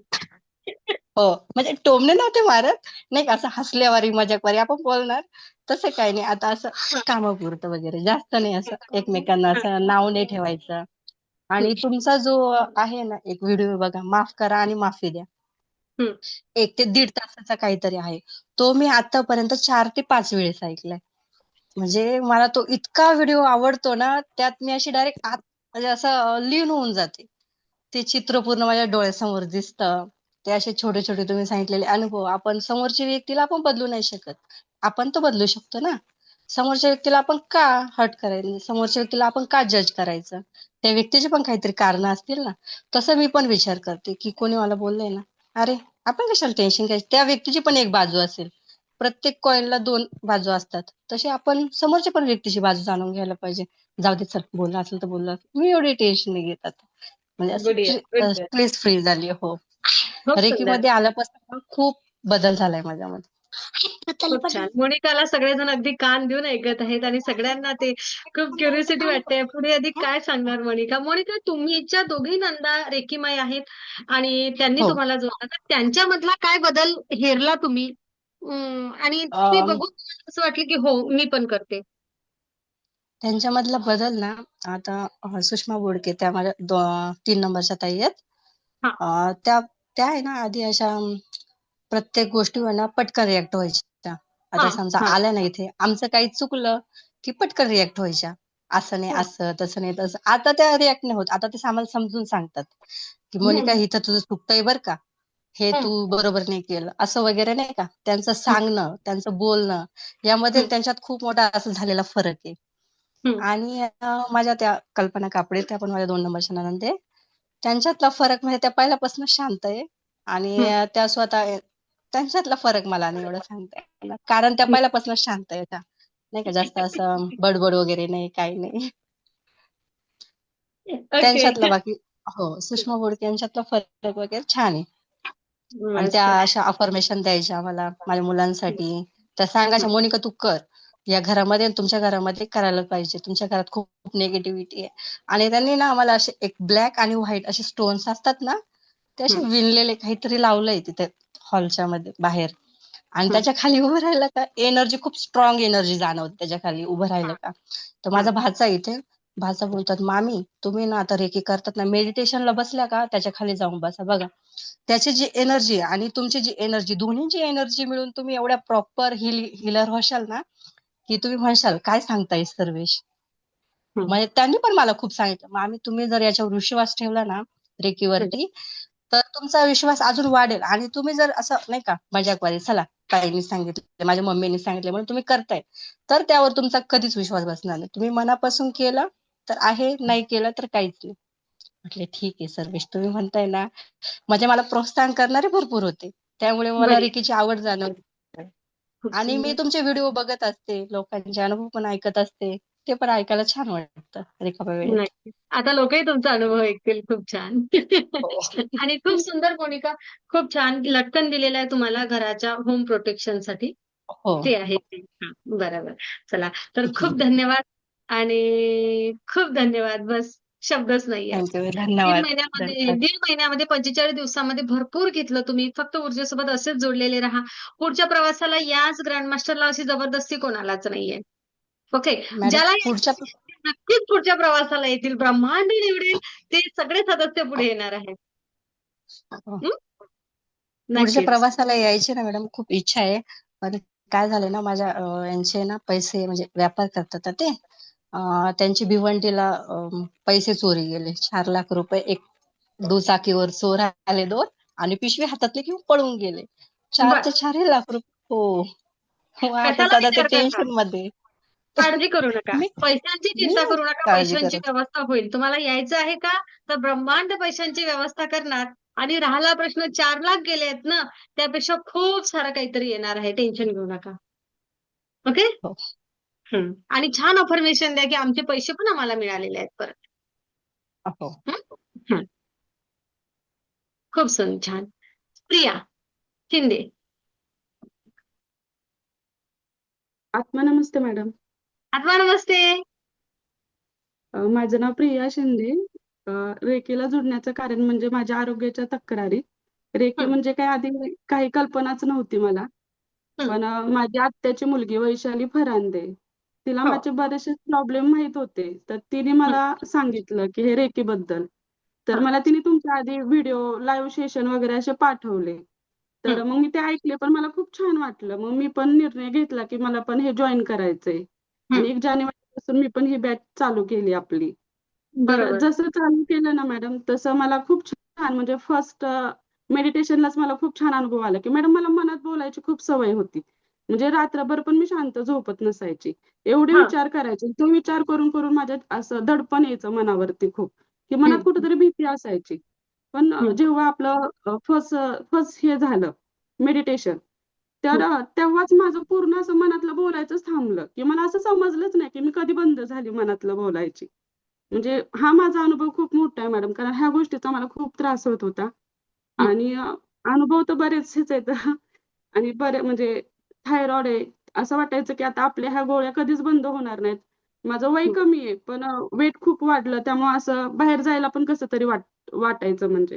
हो म्हणजे टोमणे नव्हते मारत, नाही का, असं हसल्यावारी मजाकवारी आपण बोलणार तसं काही नाही. आता असं कामापुरतं वगैरे, जास्त नाही, असं एकमेकांना असं नाव नाही ठेवायचं. आणि तुमचा जो आहे ना एक व्हिडिओ बघा, माफ करा आणि माफी द्या, हम्म. 1 ते 1.5 तासाचा काहीतरी आहे, तो मी आतापर्यंत 4 ते 5 वेळेस ऐकलाय. म्हणजे मला तो इतका व्हिडिओ आवडतो ना, त्यात मी अशी डायरेक्ट आत म्हणजे असं लीन होऊन जाते. ते चित्र पूर्ण माझ्या डोळ्यासमोर दिसतं. ते असे छोटे छोटे तुम्ही सांगितलेले अनुभव, आपण समोरच्या व्यक्तीला आपण बदलू नाही शकत, आपण तो बदलू शकतो ना. समोरच्या व्यक्तीला आपण का हर्ट करायचं, समोरच्या व्यक्तीला आपण का जज करायचं, त्या व्यक्तीचे पण काहीतरी कारण असतील ना. तसं मी पण विचार करते की कोणी मला बोललंय ना, अरे आपण कशाला टेन्शन घ्यायचं, त्या व्यक्तीची पण एक बाजू असेल, प्रत्येक कॉइनला 2 बाजू असतात. तशी आपण समोरच्या पण व्यक्तीची बाजू जाणून घ्यायला पाहिजे. जाऊ दे चल, बोलला असेल तर बोलला असेल. मी एवढी टेन्शन नाही घेत आता, म्हणजे गुड असं गुड. स्ट्रेस फ्री झाली. हो, खूप रेकी सुंदर. मध्ये आल्यापासून खूप बदल झालाय माझ्यामध्ये. खूप छान. मोनिकाला सगळेजण अगदी कान देऊन ऐकत आहेत आणि सगळ्यांना ते खूप क्युरिओसिटी वाटते. पुढे अधिक काय सांगणार मोनिका? मोनिका, तुमच्या दोघी नंदा रेकीमय आहेत आणि त्यांनी हो. तुम्हाला जोडलं, तर त्यांच्यामधला काय बदल हेरला तुम्ही? आणि ते अं, बघून तुम्हाला असं वाटलं की हो मी पण करते. त्यांच्यामधला बदल ना, आता सुषमा बोडके, त्या माझ्या 3 नंबरच्या ताई आहेत. हा. त्या त्या आहे ना आधी अशा प्रत्येक गोष्टीवर ना पटकन रिॲक्ट व्हायच्या. हा. आता समजा हा. आल्या ना इथे, आमचं काही चुकलं की पटकन रिॲक्ट व्हायच्या. असं नाही, हम्म. असं तसं नाही तसं. आता त्या रिॲक्ट नाही होत. आता ते आम्हाला समजून सांगतात की मोनिका हम्म. इथं तुझं चुकतंय बरं का, हे हम्म. तू बरोबर नाही केलं, असं वगैरे नाही का. त्यांचं हम्म. सांगणं, त्यांचं बोलणं, यामध्ये आणि त्यांच्यात खूप मोठा असं झालेला फरक आहे. हम्म. आणि माझ्या त्या कल्पना कापडे, त्या पण माझ्या 2 नंबरच्या नणंद आहे. त्यांच्यातला फरक म्हणजे त्या पहिल्यापासून शांत आहे. आणि हम्म. त्या स्वतः, त्यांच्यातला फरक मला नाही एवढं सांगता येणार, कारण त्या पहिल्यापासून शांत आहे त्या, नाही का, जास्त असं बडबड वगैरे नाही, काही नाही ओके. त्यांच्यातला. बाकी हो, सुषमा बोडके यांच्यातला फरक वगैरे छान आहे. आणि त्या मस्त. अशा अफर्मेशन द्यायच्या मला माझ्या हम्म. मुलांसाठी. त्या सांगायच्या, मोनिका तू कर, या घरामध्ये आणि तुमच्या घरामध्ये करायला पाहिजे, तुमच्या घरात खूप निगेटिव्हिटी आहे. आणि त्यांनी ना आम्हाला असे एक ब्लॅक आणि व्हाईट असे स्टोन्स असतात ना, ते असे हम्म. विणलेले काहीतरी लावलंय तिथे हॉलच्या मध्ये बाहेर. आणि हम्म. त्याच्या खाली उभं राहिलं का एनर्जी, खूप स्ट्रॉंग एनर्जी जाणवते त्याच्या खाली उभं राहिलं का. तर हा. माझा भाचा इथे, भाचा बोलतात, मामी तुम्ही ना आता रेकी करतात ना, मेडिटेशनला बसल्या का त्याच्या खाली जाऊन बसा बघा, त्याची जी एनर्जी आणि तुमची जी एनर्जी, दोन्हीची एनर्जी मिळून तुम्ही एवढ्या प्रॉपर हिलर होशाल ना, की तुम्ही म्हणशाल काय सांगताय सर्वेश. हम्म. म्हणजे त्यांनी पण मला खूप सांगितलं, मामी तुम्ही जर याच्यावर विश्वास ठेवला ना रेकीवरती, तर तुमचा विश्वास अजून वाढेल. आणि तुम्ही जर असं नाही का मजाकवारी, चला ताईंनी सांगितलं, माझ्या मम्मीने सांगितलं म्हणून तुम्ही करताय, तर त्यावर तुमचा कधीच विश्वास बसणार नाही. तुम्ही मनापासून केलं तर आहे, नाही केलं तर काहीच नाही. म्हटले ठीक आहे सर्वेश, तुम्ही म्हणताय ना. म्हणजे मला प्रोत्साहन करणारे भरपूर होते, त्यामुळे मला बरी. रेकीची आवड जाणवली. खूप आणि मी सुंदर. तुमचे व्हिडिओ बघत असते, लोकांचे अनुभव पण ऐकत असते, ते पण ऐकायला छान वाटतं रिकाम्या वेळेत. नक्की. आता लोकही तुमचा अनुभव ऐकतील. खूप छान. हो. आणि खूप सुंदर मोनिका, खूप छान लटकन दिलेलं आहे तुम्हाला घराच्या होम प्रोटेक्शनसाठी. हो. ते आहे ते. हां, बरोबर. चला, तर खूप धन्यवाद आणि खूप धन्यवाद. बस शब्दच नाहीये. थँक्यू. दीड धन्यवाद. महिन्यामध्ये 45 दिवसामध्ये भरपूर घेतलं तुम्ही. फक्त ऊर्जेसोबत असेच जोडलेले राहा. पुढच्या प्रवासाला याच ग्रँडमास्टरला अशी जबरदस्ती कोणालाच नाहीये. ओके. मॅडम ज्याला पुढच्या यायचं आहे ते नक्कीच पुढच्या प्रवासाला येतील. ब्रह्मांड निवडेल ते सगळे सदस्य पुढे येणार आहेत. हं? पुढच्या नक्कीच. प्रवासाला यायची ना मॅडम, खूप इच्छा आहे. पण काय झालं ना, माझ्या यांचे ना पैसे म्हणजे व्यापार करतात ना ते, त्यांची भिवंडीला पैसे चोरी गेले. 4 लाख रुपये एक दुचाकीवर चोर आले 2 आणि पिशवी हातातली घेऊन पळून गेले. 4चे बरं. 4 लाख रुपये. हो. हो, आता कशाला सध्या ते विचार करता? टेन्शन मध्ये. काळजी करू नका. मी पैशांची मी चिंता करू नका. काळजी पैशांची करत. व्यवस्था होईल. तुम्हाला यायचं आहे का? तर ब्रह्मांड पैशांची व्यवस्था करणार. आणि राहिला प्रश्न 4 लाख गेलेत ना, त्यापेक्षा खूप सारं काहीतरी येणार आहे. टेन्शन घेऊ नका. ओके? हो. आणि छान अफर्मेशन द्या, की आमचे पैसे पण आम्हाला मिळालेले आहेत परत. हो. हं? खूप छान. प्रिया शिंदे. आत्मा नमस्ते मॅडम. आत्मा नमस्ते. माझं नाव प्रिया शिंदे. रेकीला जुडण्याचं कारण म्हणजे माझ्या आरोग्याच्या तक्रारी. रेकी हं, म्हणजे काय आधी काही कल्पनाच नव्हती मला. हं. पण माझी आत्याची मुलगी वैशाली फरांदे, तिला हो. माझे बरेचसे प्रॉब्लेम माहित होते. तर तिने हं, मला सांगितलं की हे रेकीबद्दल. तर हं, मला तिने तुमच्या आधी व्हिडिओ लाईव्ह सेशन वगैरे असे पाठवले. तर हं, मग मी ते ऐकले, पण मला खूप छान वाटलं. मग मी पण निर्णय घेतला की मला पण हे जॉईन करायचंय. आणि हं. 1 जानेवारीपासून मी पण ही बॅच चालू केली आपली. तर बरोबर. जसं चालू केलं ना मॅडम, तसं मला खूप छान म्हणजे फर्स्ट मेडिटेशनलाच मला खूप छान अनुभव आला, की मॅडम मला मनात बोलायची खूप सवय होती. म्हणजे रात्रभर पण मी शांत झोपत नसायची. एवढे हां. विचार करायचे. तो विचार करून करून माझ्यात असं दडपण यायचं मनावरती खूप, की मनात हं, कुठेतरी भीती असायची. पण हं, जेव्हा आपलं फर्स्ट फर्स्ट हे झालं मेडिटेशन, तर हं. तेव्हाच माझं पूर्ण असं मनातलं बोलायचंच थांबलं, की मला असं समजलंच नाही, की मी कधी बंद झाली मनातलं बोलायची. म्हणजे हा माझा अनुभव खूप मोठा आहे मॅडम, कारण ह्या गोष्टीचा मला खूप त्रास होत होता. हं, आणि अनुभव तर बरेचसेच आहेत. आणि बरे म्हणजे थायरॉइड आहे. असं वाटायचं की आता आपल्या ह्या गोळ्या कधीच बंद होणार नाहीत. माझं वय हं. कमी आहे, पण वेट खूप वाढलं. त्यामुळे असं बाहेर जायला पण कसं तरी वाटायचं म्हणजे.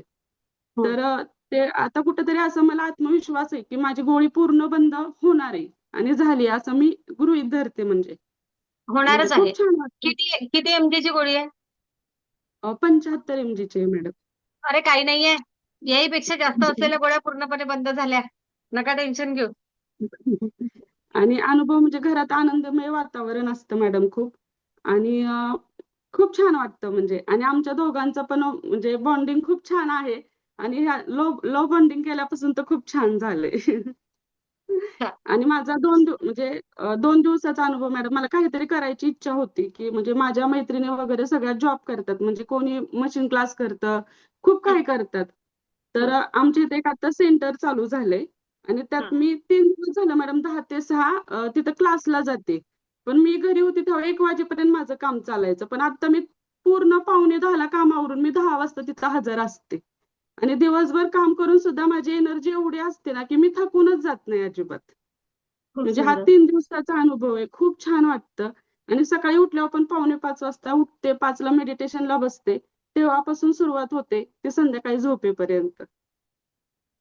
हं. तर ते आता कुठेतरी असं मला आत्मविश्वास आहे, की माझी गोळी पूर्ण बंद होणार आहे आणि झाली असं मी गृहीत धरते म्हणजे. म्हणजे होणारच आहे. खूप छान वाटतं. किती एमजीची गोळी आहे? 75 एमजीची आहे मॅडम. अरे काही नाहीये. याहीपेक्षा जास्त असलेल्या गोळ्या पूर्णपणे बंद झाल्या. नका टेन्शन घेऊ. आणि अनुभव म्हणजे घरात आनंदमय वातावरण असतं मॅडम खूप. आणि खूप छान वाटतं म्हणजे. आणि आमच्या दोघांचं पण म्हणजे बॉन्डिंग खूप छान आहे. आणि ह्या लो बॉन्डिंग केल्यापासून तर खूप छान झालंय. हां, आणि माझा 2 दिवसाचा अनुभव मॅडम, मला काहीतरी करायची इच्छा होती, की म्हणजे माझ्या मैत्रिणी वगैरे सगळ्या जॉब करतात. म्हणजे कोणी मशीन क्लास करतं, खूप हं, काही करतात. तर हं, आमच्या इथे एक आता सेंटर चालू झालंय आणि त्यात हं. मी 3 दिवस झालं मॅडम 10 ते 6 तिथं क्लासला जाते. पण मी घरी होती तेव्हा 1 वाजेपर्यंत माझं काम चालायचं. पण आता मी पूर्ण पावणे 10ला कामावरून मी 10 वाजता तिथं हजर असते. आणि दिवसभर काम करून सुद्धा माझी एनर्जी एवढी असते ना, की मी थकूनच जात नाही अजिबात. खूप म्हणजे हा सुंदर. 3 दिवसाचा अनुभव आहे. खूप छान वाटतं. आणि सकाळी उठल्यावर पण पावणे 5 वाजता उठते, 5ला मेडिटेशनला बसते. तेव्हापासून सुरुवात होते ते संध्याकाळी झोपेपर्यंत.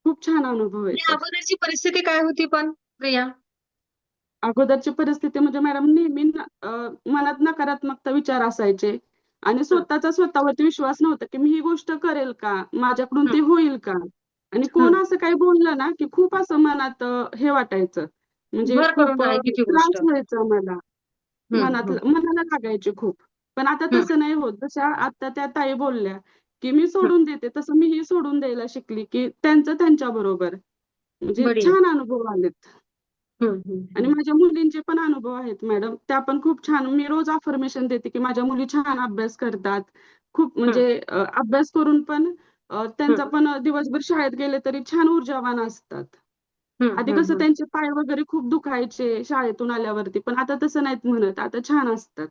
खूप छान अनुभव आणि येतो. अगोदरची परिस्थिती काय होती पण प्रिया? अगोदरची परिस्थिती म्हणजे मॅडम नेहमी मनात नकारात्मकता विचार असायचे आणि हं, स्वतःवरती विश्वास नव्हता, की मी ही गोष्ट करेल का? माझ्याकडून हं, ते होईल का? आणि कोण हं. असं काही बोललं ना, की खूप असं मनात हे वाटायचं. म्हणजे भर करून खूप राहायची ती गोष्ट. त्रास व्हायचा मला. हं, हं, मनाला लागायची खूप. पण आता हं, तसं नाही होत. जशा आता त्या ताई बोलल्या, की मी हं. सोडून देते, तसं मीही सोडून द्यायला शिकली, की त्यांचं त्यांच्याबरोबर. म्हणजे बढिया. छान अनुभव आलेत. हं, हं, आणि हं, माझ्या मुलींचे पण अनुभव आहेत मॅडम. त्या पण खूप छान. मी रोज अफर्मेशन देते, की माझ्या मुली छान अभ्यास करतात. खूप हं, म्हणजे अभ्यास करून पण हं, त्यांचा पण दिवसभर शाळेत गेले तरी छान ऊर्जावान असतात. हं, आधी हं, कसं हं. त्यांचे पाय वगैरे खूप दुखायचे शाळेतून आल्यावरती, पण आता तसं नाहीत म्हणत. आता छान असतात.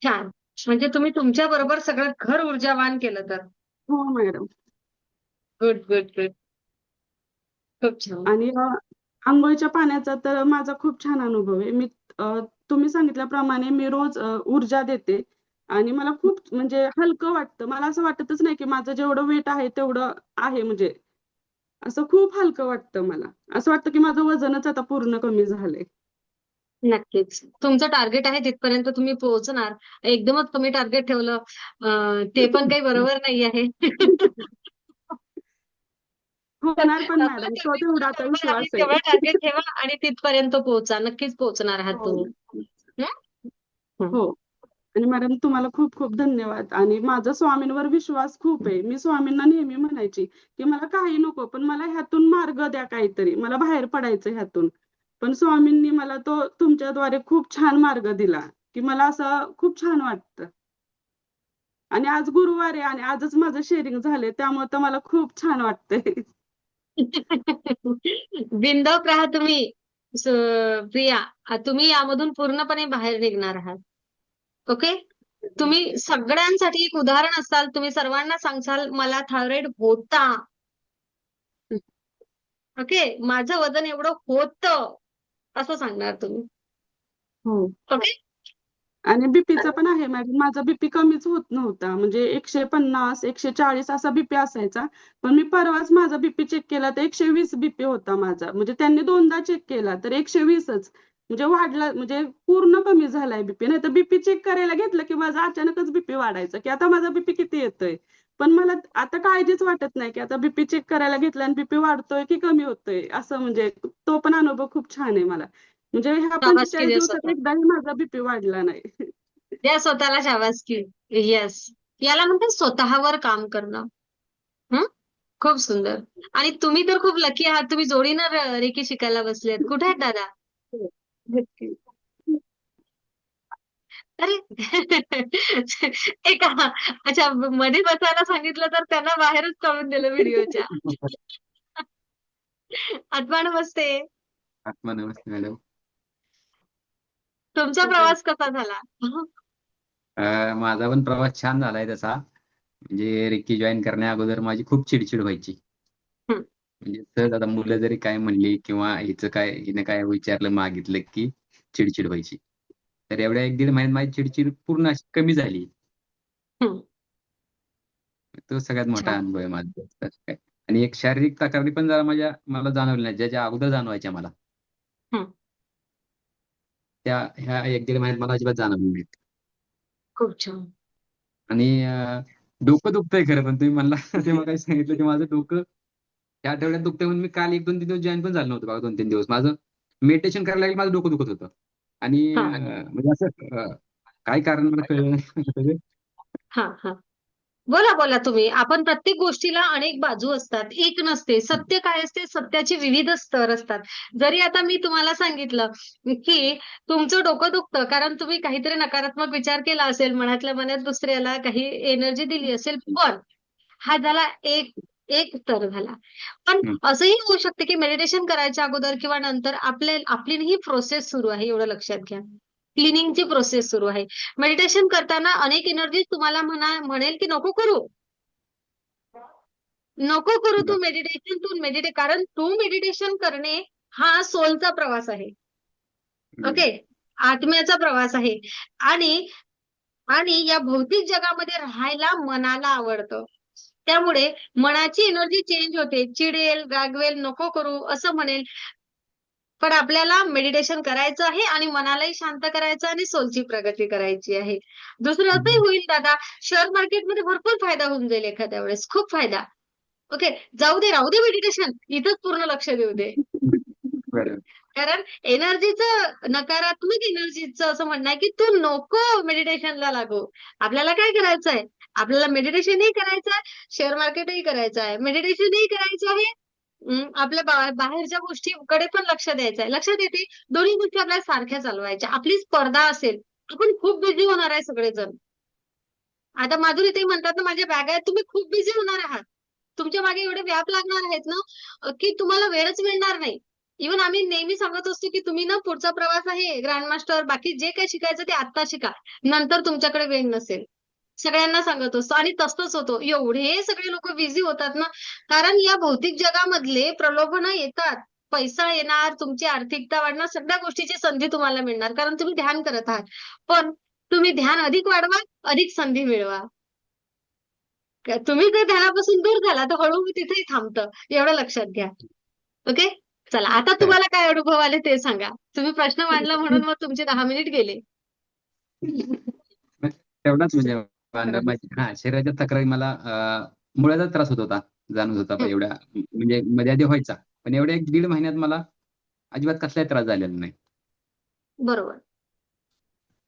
छान. म्हणजे तुम्ही तुमच्या बरोबर सगळं घर ऊर्जावान केलं तर. हो मॅडम. Good, good, good. खूप छान. आणि अंघोळीच्या पाण्याचा तर माझा खूप छान अनुभव आहे. तुम्ही सांगितल्याप्रमाणे मी रोज ऊर्जा देते आणि मला खूप म्हणजे हलकं वाटतं. मला असं वाटतच नाही की माझं जेवढं वेट आहे तेवढं आहे, म्हणजे असं खूप हलकं वाटतं मला. असं वाटतं की माझं वजनच आता पूर्ण कमी झालंय. नक्कीच. तुमचं टार्गेट आहे तिथपर्यंत तुम्ही पोहोचणार. एकदमच कमी टार्गेट ठेवलं ते पण काही बरोबर नाही आहे. होणार पण आपलं मॅडम, तो टार्गेट तेवढा जेवढं आता बरोबर आहे विश्वास आहे. तेवढं टार्गेट ठेवा आणि तिथपर्यंत पोहोचा. नक्कीच पोहोचणार आहात हो तुम्ही. नक्की. हं? हं. हो. आणि मॅडम तुम्हाला खूप खूप धन्यवाद. आणि माझा स्वामींवर विश्वास खूप आहे. मी स्वामींना नेहमी म्हणायची की मला काही नको, पण मला ह्यातून मार्ग द्या काहीतरी. मला बाहेर पडायचं ह्यातून. पण स्वामींनी मला तो तुमच्याद्वारे खूप छान मार्ग दिला, की मला असं खूप छान वाटतं. आणि आज गुरुवार आहे आणि आजच माझं शेअरिंग झालंय, त्यामुळे तर मला खूप छान वाटतंय. बिनधास्त राहा तुम्ही. प्रिया, तुम्ही यामधून पूर्णपणे बाहेर निघणार आहात. ओके? तुम्ही सगळ्यांसाठी एक उदाहरण असाल. तुम्ही सर्वांना सांगसाल मला थायरॉइड होता. ओके? माझं वजन एवढं होतं. असं सांगणार तुम्ही. हो. ओके? आणि बीपीचा पण आहे मॅडम. माझा बीपी कमीच होत नव्हता. म्हणजे 150, 140 असा बीपी असायचा. पण मी परवाच माझा बीपी चेक केला तर 120 बीपी होता माझा. म्हणजे त्यांनी 2दा चेक केला तर 120च. म्हणजे वाढला, म्हणजे पूर्ण कमी झालाय बीपी. नाही तर बीपी चेक करायला घेतलं की माझा अचानकच बीपी वाढायचा, की आता माझा बीपी किती येतोय. पण मला आता काळजीच वाटत नाही की आता बीपी चेक करायला घेतला आणि बीपी वाढतोय की कमी होतोय. असं म्हणजे तो पण अनुभव खूप छान आहे मला. म्हणजे ह्या शाबासकी 45 द्या दिवसात स्वतःला. एकदाही माझा बीपी वाढला नाही. द्या स्वतःला शाबासकी. येस. याला म्हणतात स्वतःवर काम करणं. हं? खूप सुंदर. आणि तुम्ही तर खूप लकी आहात. तुम्ही जोडीनं रेकी शिकायला बसलेत. कुठे आहेत दादा? नक्की. अरे एका अच्छा मध्ये बसायला सांगितलं तर त्यांना बाहेरच काढून दिलं व्हिडिओच्या. आत्मा नमस्ते. आत्मा नमस्ते मॅडम. तुमचा प्रवास कसा झाला? माझा पण प्रवास छान झालाय तसा. म्हणजे रेकी जॉईन करण्या अगोदर माझी खूप चिडचिड व्हायची. हं. म्हणजे सहज आता मुलं जरी काय म्हणली किंवा हिनं काय विचारलं मागितलं की चिडचिड व्हायची. तर एवढ्या 1-1.5 महिन्यात माझी चिडचिड पूर्ण अशी कमी झाली. हं. तो सगळ्यात मोठा छान. अनुभव आहे माझा. तसं काय. आणि एक शारीरिक तक्रारी पण जरा मला जाणवल्या नाही, ज्याच्या अगोदर जाणवायच्या मला. हं. त्या ह्या 1-1.5 महिन्यात मला अजिबात जाणवल्या नाहीत. खूप छान. आणि डोकं दुखतंय खरं, पण तुम्ही म्हणला तेव्हा काही सांगितलं की माझं डोकं त्या आठवड्यात दुखतंय म्हणून मी काल 1-2-3 दिवस जॉइन पण झालं नव्हतं बघा. 2-3 दिवस माझं मेडिटेशन करायला लागलं, माझं डोकं दुखत होतं. आणि हां. म्हणजे असं काय कारण मला कळलं नाही. हां, हां. बोला, बोला तुम्ही. आपण प्रत्येक गोष्टीला अनेक बाजू असतात. एक नसते. सत्य काय असते? सत्याचे विविध स्तर असतात. जरी आता मी तुम्हाला सांगितलं, की तुमचं डोकं दुखतं कारण तुम्ही काहीतरी नकारात्मक विचार केला असेल, मनातल्या मनात दुसऱ्याला काही एनर्जी दिली असेल, पण हा झाला एक एक स्तर झाला. पण हं, असंही होऊ शकते, की मेडिटेशन करायच्या अगोदर किंवा नंतर आपली ही प्रोसेस सुरू आहे, एवढं लक्षात घ्या. क्लिनिंगची प्रोसेस सुरू आहे. मेडिटेशन करताना अनेक एनर्जी तुम्हाला म्हणेल, की नको करू. नको करू तू बरं. मेडिटेशन, कारण तू मेडिटेशन करणे हा सोलचा प्रवास आहे. हं, ओके. आत्म्याचा प्रवास आहे. आणि आणि या भौतिक जगामध्ये राहायला मनाला आवडतं. त्यामुळे मनाची एनर्जी चेंज होते. चिडेल, रागवेल, नको करू असं म्हणेल. पण आपल्याला मेडिटेशन करायचं आहे आणि मनालाही शांत करायचं आणि सोलची प्रगती करायची आहे. दुसरं असंही हं. होईल दादा, शेअर मार्केटमध्ये भरपूर फायदा होऊन जाईल एखाद्या वेळेस. खूप फायदा. ओके. जाऊ दे, राहू दे मेडिटेशन. इथंच पूर्ण लक्ष देऊ दे. बरं. कारण नकारात्मक एनर्जीचं असं म्हणणं आहे, की तू नको मेडिटेशनला लागू. आपल्याला काय करायचंय? आपल्याला मेडिटेशनही करायचंय, शेअर मार्केटही करायचं आहे. मेडिटेशनही करायचं आहे. आपल्या बाहेरच्या गोष्टीकडे पण लक्ष द्यायचं आहे. लक्षात येते, दोन्ही गोष्टी आपल्याला सारख्या चालवायच्या. आपली स्पर्धा असेल, आपण खूप बिझी होणार आहे सगळेजण. आता माधुरीताई म्हणतात ना, माझ्या बॅगा आहेत, तुम्ही खूप बिझी होणार आहात. तुमच्या मागे एवढे व्याप लागणार आहेत ना, की तुम्हाला वेळच मिळणार नाही. इव्हन आम्ही नेहमी सांगत असतो, की तुम्ही ना पुढचा प्रवास आहे ग्रँड मास्टर, बाकी जे काही शिकायचं ते आत्ता शिका. नंतर तुमच्याकडे वेळ नसेल. सगळ्यांना सांगत असतो आणि तसंच होतं. एवढे सगळे लोकं बिझी होतात ना, कारण या भौतिक जगामधले प्रलोभनं येतात. पैसा येणार, तुमची आर्थिकता वाढणार, सगळ्या गोष्टीची संधी तुम्हाला मिळणार कारण तुम्ही ध्यान करत आहात. पण तुम्ही ध्यान अधिक वाढवा, अधिक संधी मिळवा. तुम्ही जर ध्यानापासून दूर झाला तर हळूहळू तिथेही थांबतं. एवढं लक्षात घ्या. ओके? चला आता तुम्हाला काय अनुभव आले ते सांगा. तुम्ही प्रश्न मांडला म्हणून मग तुमचे 10 मिनिट गेले. तेवढाच म्हणजे शरीराच्या तक्रारी मला मुळाचा त्रास होत होता, जाणवत होता हं. एवढ्या म्हणजे मध्ये आधी व्हायचा. पण एवढ्या 1-1.5 महिन्यात मला अजिबात कसलाही त्रास झालेला नाही. बरोबर.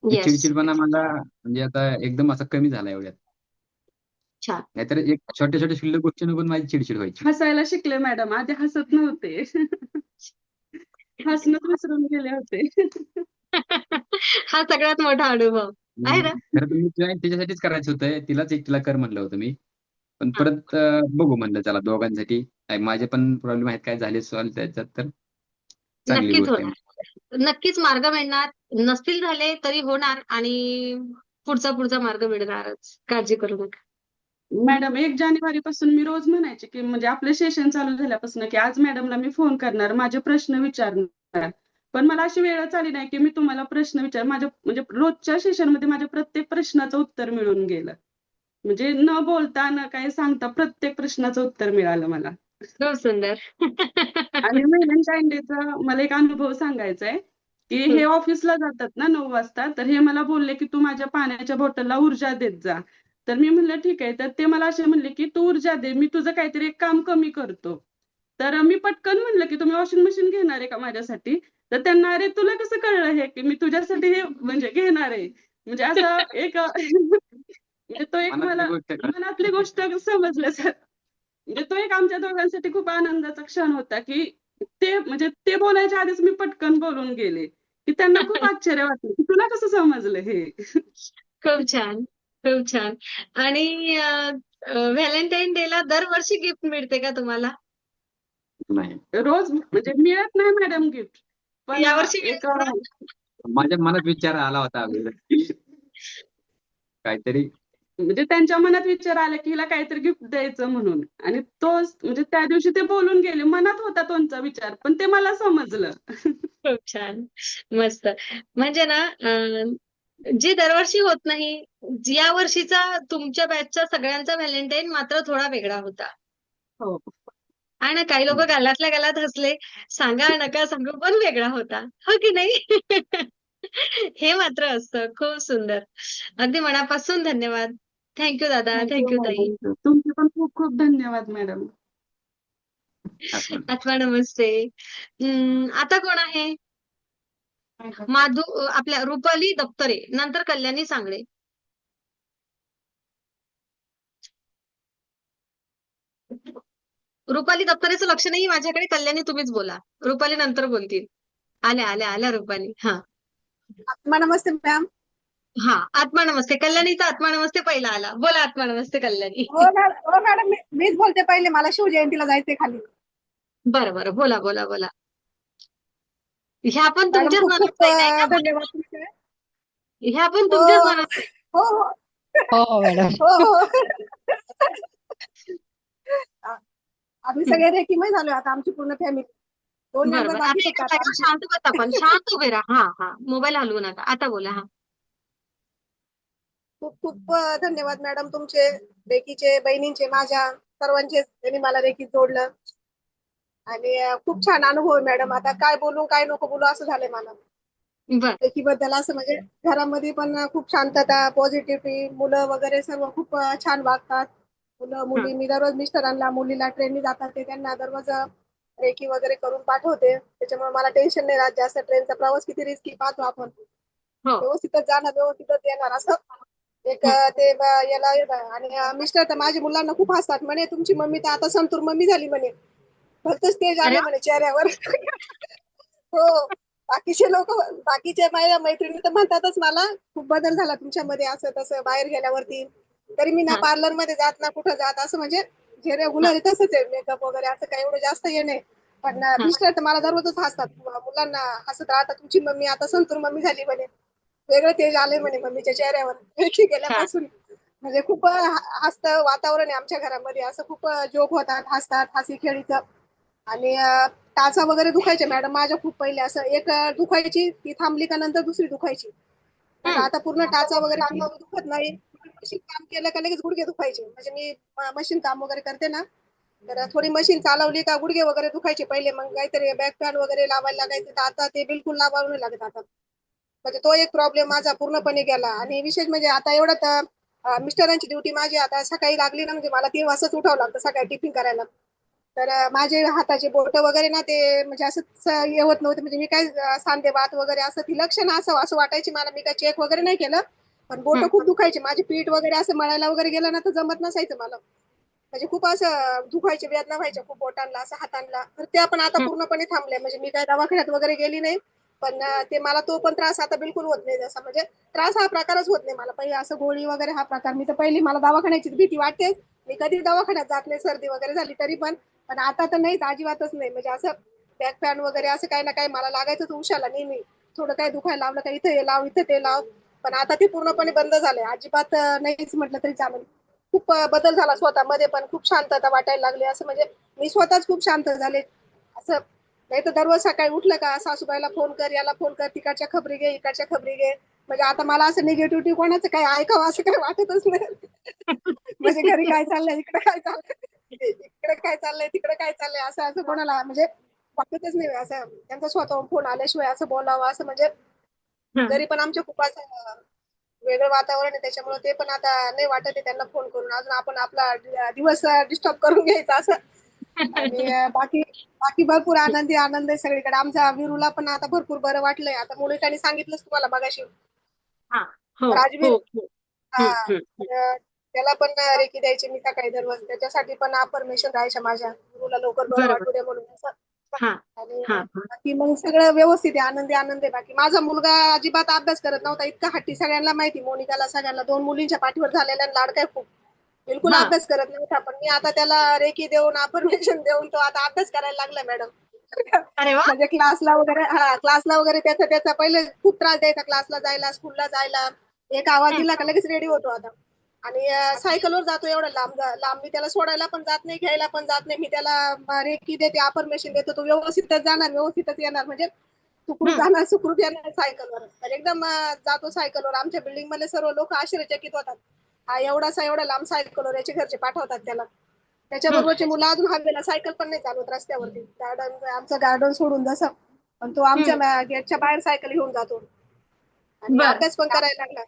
ते येस. चिडचिडपणा मला म्हणजे आता एकदम असा कमी झाला एवढ्यात. छान. नाहीतर एक छोट्या छोट्या क्षुल्लक गोष्टीने पण माझी चिडचिड व्हायची. हसायला शिकले मॅडम. आधी हसत नव्हते. हसणंच विसरून गेले होते. हा सगळ्यात मोठा अनुभव आहे ना? खरं तर मी जॉईन त्याच्यासाठीच करायचं होतं. तिलाच एकटीला कर म्हणलं होतं मी. पण हां. परत बघू म्हणलं चला दोघांसाठी. माझे पण प्रॉब्लेम आहेत काय झाले सॉल्व्ह त्याच्यात तर चांगली नक्कीच गोष्ट आहे. होणार. नक्कीच मार्ग मिळणार. नसतील झाले तरी होणार आणि पुढचा मार्ग मिळणारच. काळजी करू नका. मॅडम 1 जानेवारीपासून मी रोज म्हणायचे, की म्हणजे आपलं सेशन चालू झाल्यापासून, की आज मॅडमला मी फोन करणार, माझे प्रश्न विचारणार. पण मला अशी वेळच आली नाही, की मी तुम्हाला प्रश्न माझ्या म्हणजे रोजच्या सेशनमध्ये माझ्या प्रत्येक प्रश्नाचं उत्तर मिळून गेलं. म्हणजे न बोलता, न काही सांगता प्रत्येक प्रश्नाचं उत्तर मिळालं मला. खूप सुंदर. आणि व्हॅलेंटाईन डेचा मला एक अनुभव सांगायचा आहे, की हे ऑफिसला जातात ना 9 वाजता, तर हे मला बोलले, की "तू माझ्या पाण्याच्या बॉटलला ऊर्जा देत जा." तर मी म्हणलं, "ठीक आहे." तर ते मला असे म्हणले, की "तू ऊर्जा दे, मी तुझं काहीतरी एक काम कमी करतो." तर मी पटकन म्हणलं, की "तुम्ही वॉशिंग मशीन घेणार आहे का माझ्यासाठी?" तर त्यांना, "अरे तुला कसं कळलं हे, की मी तुझ्यासाठी हे म्हणजे घेणार आहे?" म्हणजे असं एक म्हणजे तो एक मनातली मला गोष्ट आहे. मनातली गोष्ट समजलं सर. म्हणजे तो एक आमच्या दोघांसाठी खूप आनंदाचा क्षण होता, की ते म्हणजे ते बोलायच्या आधीच मी पटकन बोलून गेले, की त्यांना खूप आश्चर्य वाटलं, की तुला कसं समजलं हे? खूप छान. खूप छान. आणि व्हॅलेंटाईन डेला दरवर्षी गिफ्ट मिळते का तुम्हाला? नाही. रोज म्हणजे मिळत नाही मॅडम गिफ्ट. पण यावर्षी एक मिळेल का? माझ्या मनात विचार आला होता अगोदर. काहीतरी म्हणजे त्यांच्या मनात विचार आला, की हिला काहीतरी गिफ्ट द्यायचं म्हणून आणि तोच म्हणजे त्या दिवशी ते बोलून गेले. मनात होता त्यांचा विचार, पण ते मला समजलं. खूप छान. मस्त. म्हणजे ना जे दरवर्षी होत नाही, या वर्षीचा तुमच्या बॅचचा सगळ्यांचा व्हॅलेंटाईन मात्र थोडा वेगळा होता. हो. आहे ना, काही लोकं गालातल्या गालात हसले. सांगा नका सांगू पण वेगळा होता. हो की नाही? हे मात्र असतं. खूप सुंदर. अगदी मनापासून धन्यवाद. थँक दादा. थँक थँक ताई. मॅडम. तुमचे पण खूप खूप धन्यवाद मॅडम. आठवण. अथवा नमस्ते. आता कोण आहे? आपल्या रुपाली दप्तरे, नंतर कल्याणी सांगळे. रुपाली दप्तरेचं लक्ष नाही माझ्याकडे. कल्याणी तुम्हीच बोला. रुपाली नंतर बोलतील. आल्या रुपाली. हां. आत्मा नमस्ते मॅम. हां. आत्मा नमस्ते. कल्याणीचा आत्मा नमस्ते पहिला आला. बोला आत्मा नमस्ते कल्याणी. हो मॅडम, मीच बोलते पहिले. मला शिवजयंतीला जायचंय खाली. बरं. बोला. ह्या पण मॅडम तुमच्याच खूप खूप मनात नाही का? धन्यवाद तुमचे. ह्या पण हो तुमच्याच मनात आहे. हो हो हो मॅडम. हो. आम्ही सगळे रेकीमय झालो आता, आमची पूर्ण फॅमिली. 2 मेंबर बरं. बाकी आता एका फक्त आता जागेवर आमची. शांत बसा पण. शांत उभे राहा. हां. मोबाईल हलवू नका. आता बोला. हां. खूप खूप धन्यवाद मॅडम तुमचे, रेकीचे, बहिणींचे, माझ्या सर्वांचे. त्यांनी मला रेकीत जोडलं आणि खूप छान अनुभव आहे मॅडम. आता काय बोलू काय नको बोलू असं झालंय मला. बरं. रेकीबद्दल असं म्हणजे घरामध्ये पण खूप शांतता, पॉझिटिव्हिटी, मुलं वगैरे सर्व खूप छान वागतात. मुलं हां. मुली, मी दररोज मिस्टरांना मुलीला ट्रेननी जातात ते त्यांना दररोज रेकी वगैरे करून पाठवते. त्याच्यामुळे मला टेन्शन नाही राहत जास्त. ट्रेनचा प्रवास किती रिस्की पाहतो आपण. हो. व्यवस्थितच जाणार, व्यवस्थितच येणार असं एक याला आणि मिस्टर तर माझ्या मुलांना खूप हसतात म्हणे, तुमची मम्मी तर आता संतूर मम्मी झाली म्हणे. भलतंच तेज अरे आले वाह! म्हणे चेहऱ्यावर. हो. बाकीचे लोक, बाकीच्या माझ्या मैत्रिणी तर म्हणतातच मला, खूप बदल झाला तुमच्यामध्ये असं तसं बाहेर गेल्यावरती. तरी मी ना हां. पार्लर मध्ये जात ना कुठं जात, असं म्हणजे जे रेग्युलर आहे तसंच आहे. मेकअप वगैरे असं काही एवढं जास्त हे नाही. पण हां. मिस्टर तर मला दररोजच हसतात. मुलांना हसत राहतात, तुमची मम्मी आता संतूर मम्मी झाली म्हणे. वेगळं तेज आलंय म्हणे मम्मीच्या चेहऱ्यावर. भेटी छान. गेल्यापासून. म्हणजे खूप हसतं वातावरण आहे आमच्या घरामध्ये. असं खूप जोक होतात, हसतात, हसी खेळीचं. आणि टाचा वगैरे दुखायचे मॅडम माझ्या खूप पहिले. असं एक दुखायची, ती थांबली का नंतर दुसरी दुखायची. माझा हम्म. आता पूर्ण टाचा वगैरे पूर्ण दुखत नाही. मशीन काम केलं का लगेच गुडघे दुखायचे. म्हणजे मी मशीन काम वगैरे करते ना, तर थोडी मशीन चालवली का गुडघे वगैरे दुखायचे पहिले. मग काहीतरी बॅक पॅड वगैरे लावायला लागायचं. तर आता ते बिलकुल लावावं नाही लागत आता. म्हणजे तो एक प्रॉब्लेम माझा पूर्णपणे गेला. आणि विशेष म्हणजे आता एवढं तर मिस्टरांची ड्युटी माझी आता सकाळी लागली ना, म्हणजे मला 3 वाजताच उठावं लागतं सकाळी टिफिन करायला. तर माझे हाताचे बोट वगैरे ना ते म्हणजे असं हे होत नव्हते. म्हणजे मी काय सांधे वात वगैरे असं ती लक्षणं असं असं वाटायची मला. मी काय चेक वगैरे नाही केलं, पण बोट हम्म. खूप दुखायची माझी. पीठ वगैरे असं मळायला वगैरे गेलं ना तर जमत नसायचं मला. म्हणजे खूप असं दुखायची, वेदना व्हायच्या खूप बोटांना असं हातांना. तर त्या पण आता हम्म. पूर्णपणे थांबल्या. म्हणजे मी काय दवाखान्यात वगैरे गेली नाही, पण ते मला तो पण त्रास आता बिलकुल होत नाही. जसा म्हणजे त्रास हा प्रकारच होत नाही मला. पहिले असं गोळी वगैरे हा प्रकार, मी तर पहिली मला दवाखान्याची भीती वाटते. मी कधी दवाखान्यात जात नाही सर्दी वगैरे झाली तरी पण. पण आता तर नाहीच, अजिबातच नाही. म्हणजे असं बॅक पॅन वगैरे असं काही ना काही मला लागायचंच उशाला नेहमी. थोडं काही दुखायला लावलं का इथं हे लाव, इथं ते लाव. पण आता ते पूर्णपणे बंद झालंय. अजिबात नाहीच म्हटलं तरी चालेल. खूप बदल झाला स्वतःमध्ये पण. खूप शांतता वाटायला लागली. असं म्हणजे मी स्वतःच खूप शांत झाले. असं नाही तर दररोज सकाळी उठलं का सासूबाईला फोन कर, याला फोन कर, तिकडच्या खबरी घे, इकडच्या खबरी घे. म्हणजे आता मला असं निगेटिव्हिटी कोणाचं काही ऐकावं असं काही वाटतच नाही. म्हणजे घरी काय चाललंय, इकडे काय चाललंय, इकडे काय चाललंय, तिकडे काय चाललंय, असं असं कोणाला म्हणजे वाटतच नाही. असं त्यांचा स्वतःहून फोन आल्याशिवाय असं बोलावं असं म्हणजे. हम्म. घरी पण आमच्या खूप असं वेगळं वातावरण आहे. त्याच्यामुळे ते पण आता नाही वाटत आहे त्यांना फोन करून अजून आपण आपला दिवस डिस्टर्ब करून घ्यायचा असं. आणि बाकी बाकी भरपूर आनंदी आनंद आहे सगळीकडे. आमच्या वीरूला पण आता भरपूर बरं वाटलंय. आता मोनिकाने सांगितलंच तुम्हाला मगाशी, हा. हो हो राजवीर. हो. हा, हम्म. हम्म. तर त्याला पण रेकी द्यायची मी सकाळी दररोज. त्याच्यासाठी पण परमिशन राहायच्या माझ्या, गुरुला लवकर बरं बरोबर. वाटू दे म्हणून असं. हा. आणि हा. हा. बाकी मग सगळं व्यवस्थित आहे, आनंदी आनंद आहे. बाकी माझा मुलगा अजिबात अभ्यास करत नव्हता, इतका हट्टी. सगळ्यांना माहिती, मोनिकाला सगळ्यांना 2 मुलींच्या पाठीवर झालेला आणि लाडका आहे खूप. बिलकुल हा. अभ्यास करत नव्हता. पण मी आता त्याला रेकी देऊन अफर्मेशन देऊन तो आता अभ्यास करायला लागला मॅडम. अरे वा. म्हणजे क्लासला वगैरे त्याचा त्याचा पहिले खूप त्रास द्यायचा क्लासला जायला, स्कूलला जायला. एक आवाज हम्म. दिला का लगेच रेडी होतो आता. आणि सायकलवर जातो एवढं लांब लांब. मी त्याला सोडायला पण जात नाही, घ्यायला पण जात नाही. मी त्याला रेकी देते, अफर्मेशन देतो. तो व्यवस्थितच जाणार, व्यवस्थितच येणार. म्हणजे सुखरूप हम्म. जाणार, सुखरूप येणार सायकलवर. तर एकदम जातो सायकलवर. आमच्या बिल्डिंग मधले सर्व लोक आश्चर्यचकित होतात. हा एवढा लांब सायकलवर याचे घरचे पाठवतात त्याला. हम्म. त्याच्याबरोबरची मुलं अजून हवेला सायकल पण नाही चालवत रस्त्यावरती. गार्डन, आमचं गार्डन सोडून जसं. पण तो हम्म. आमच्या गेटच्या बाहेर सायकल घेऊन जातो. आणि बर. अभ्यास पण करायला लागला.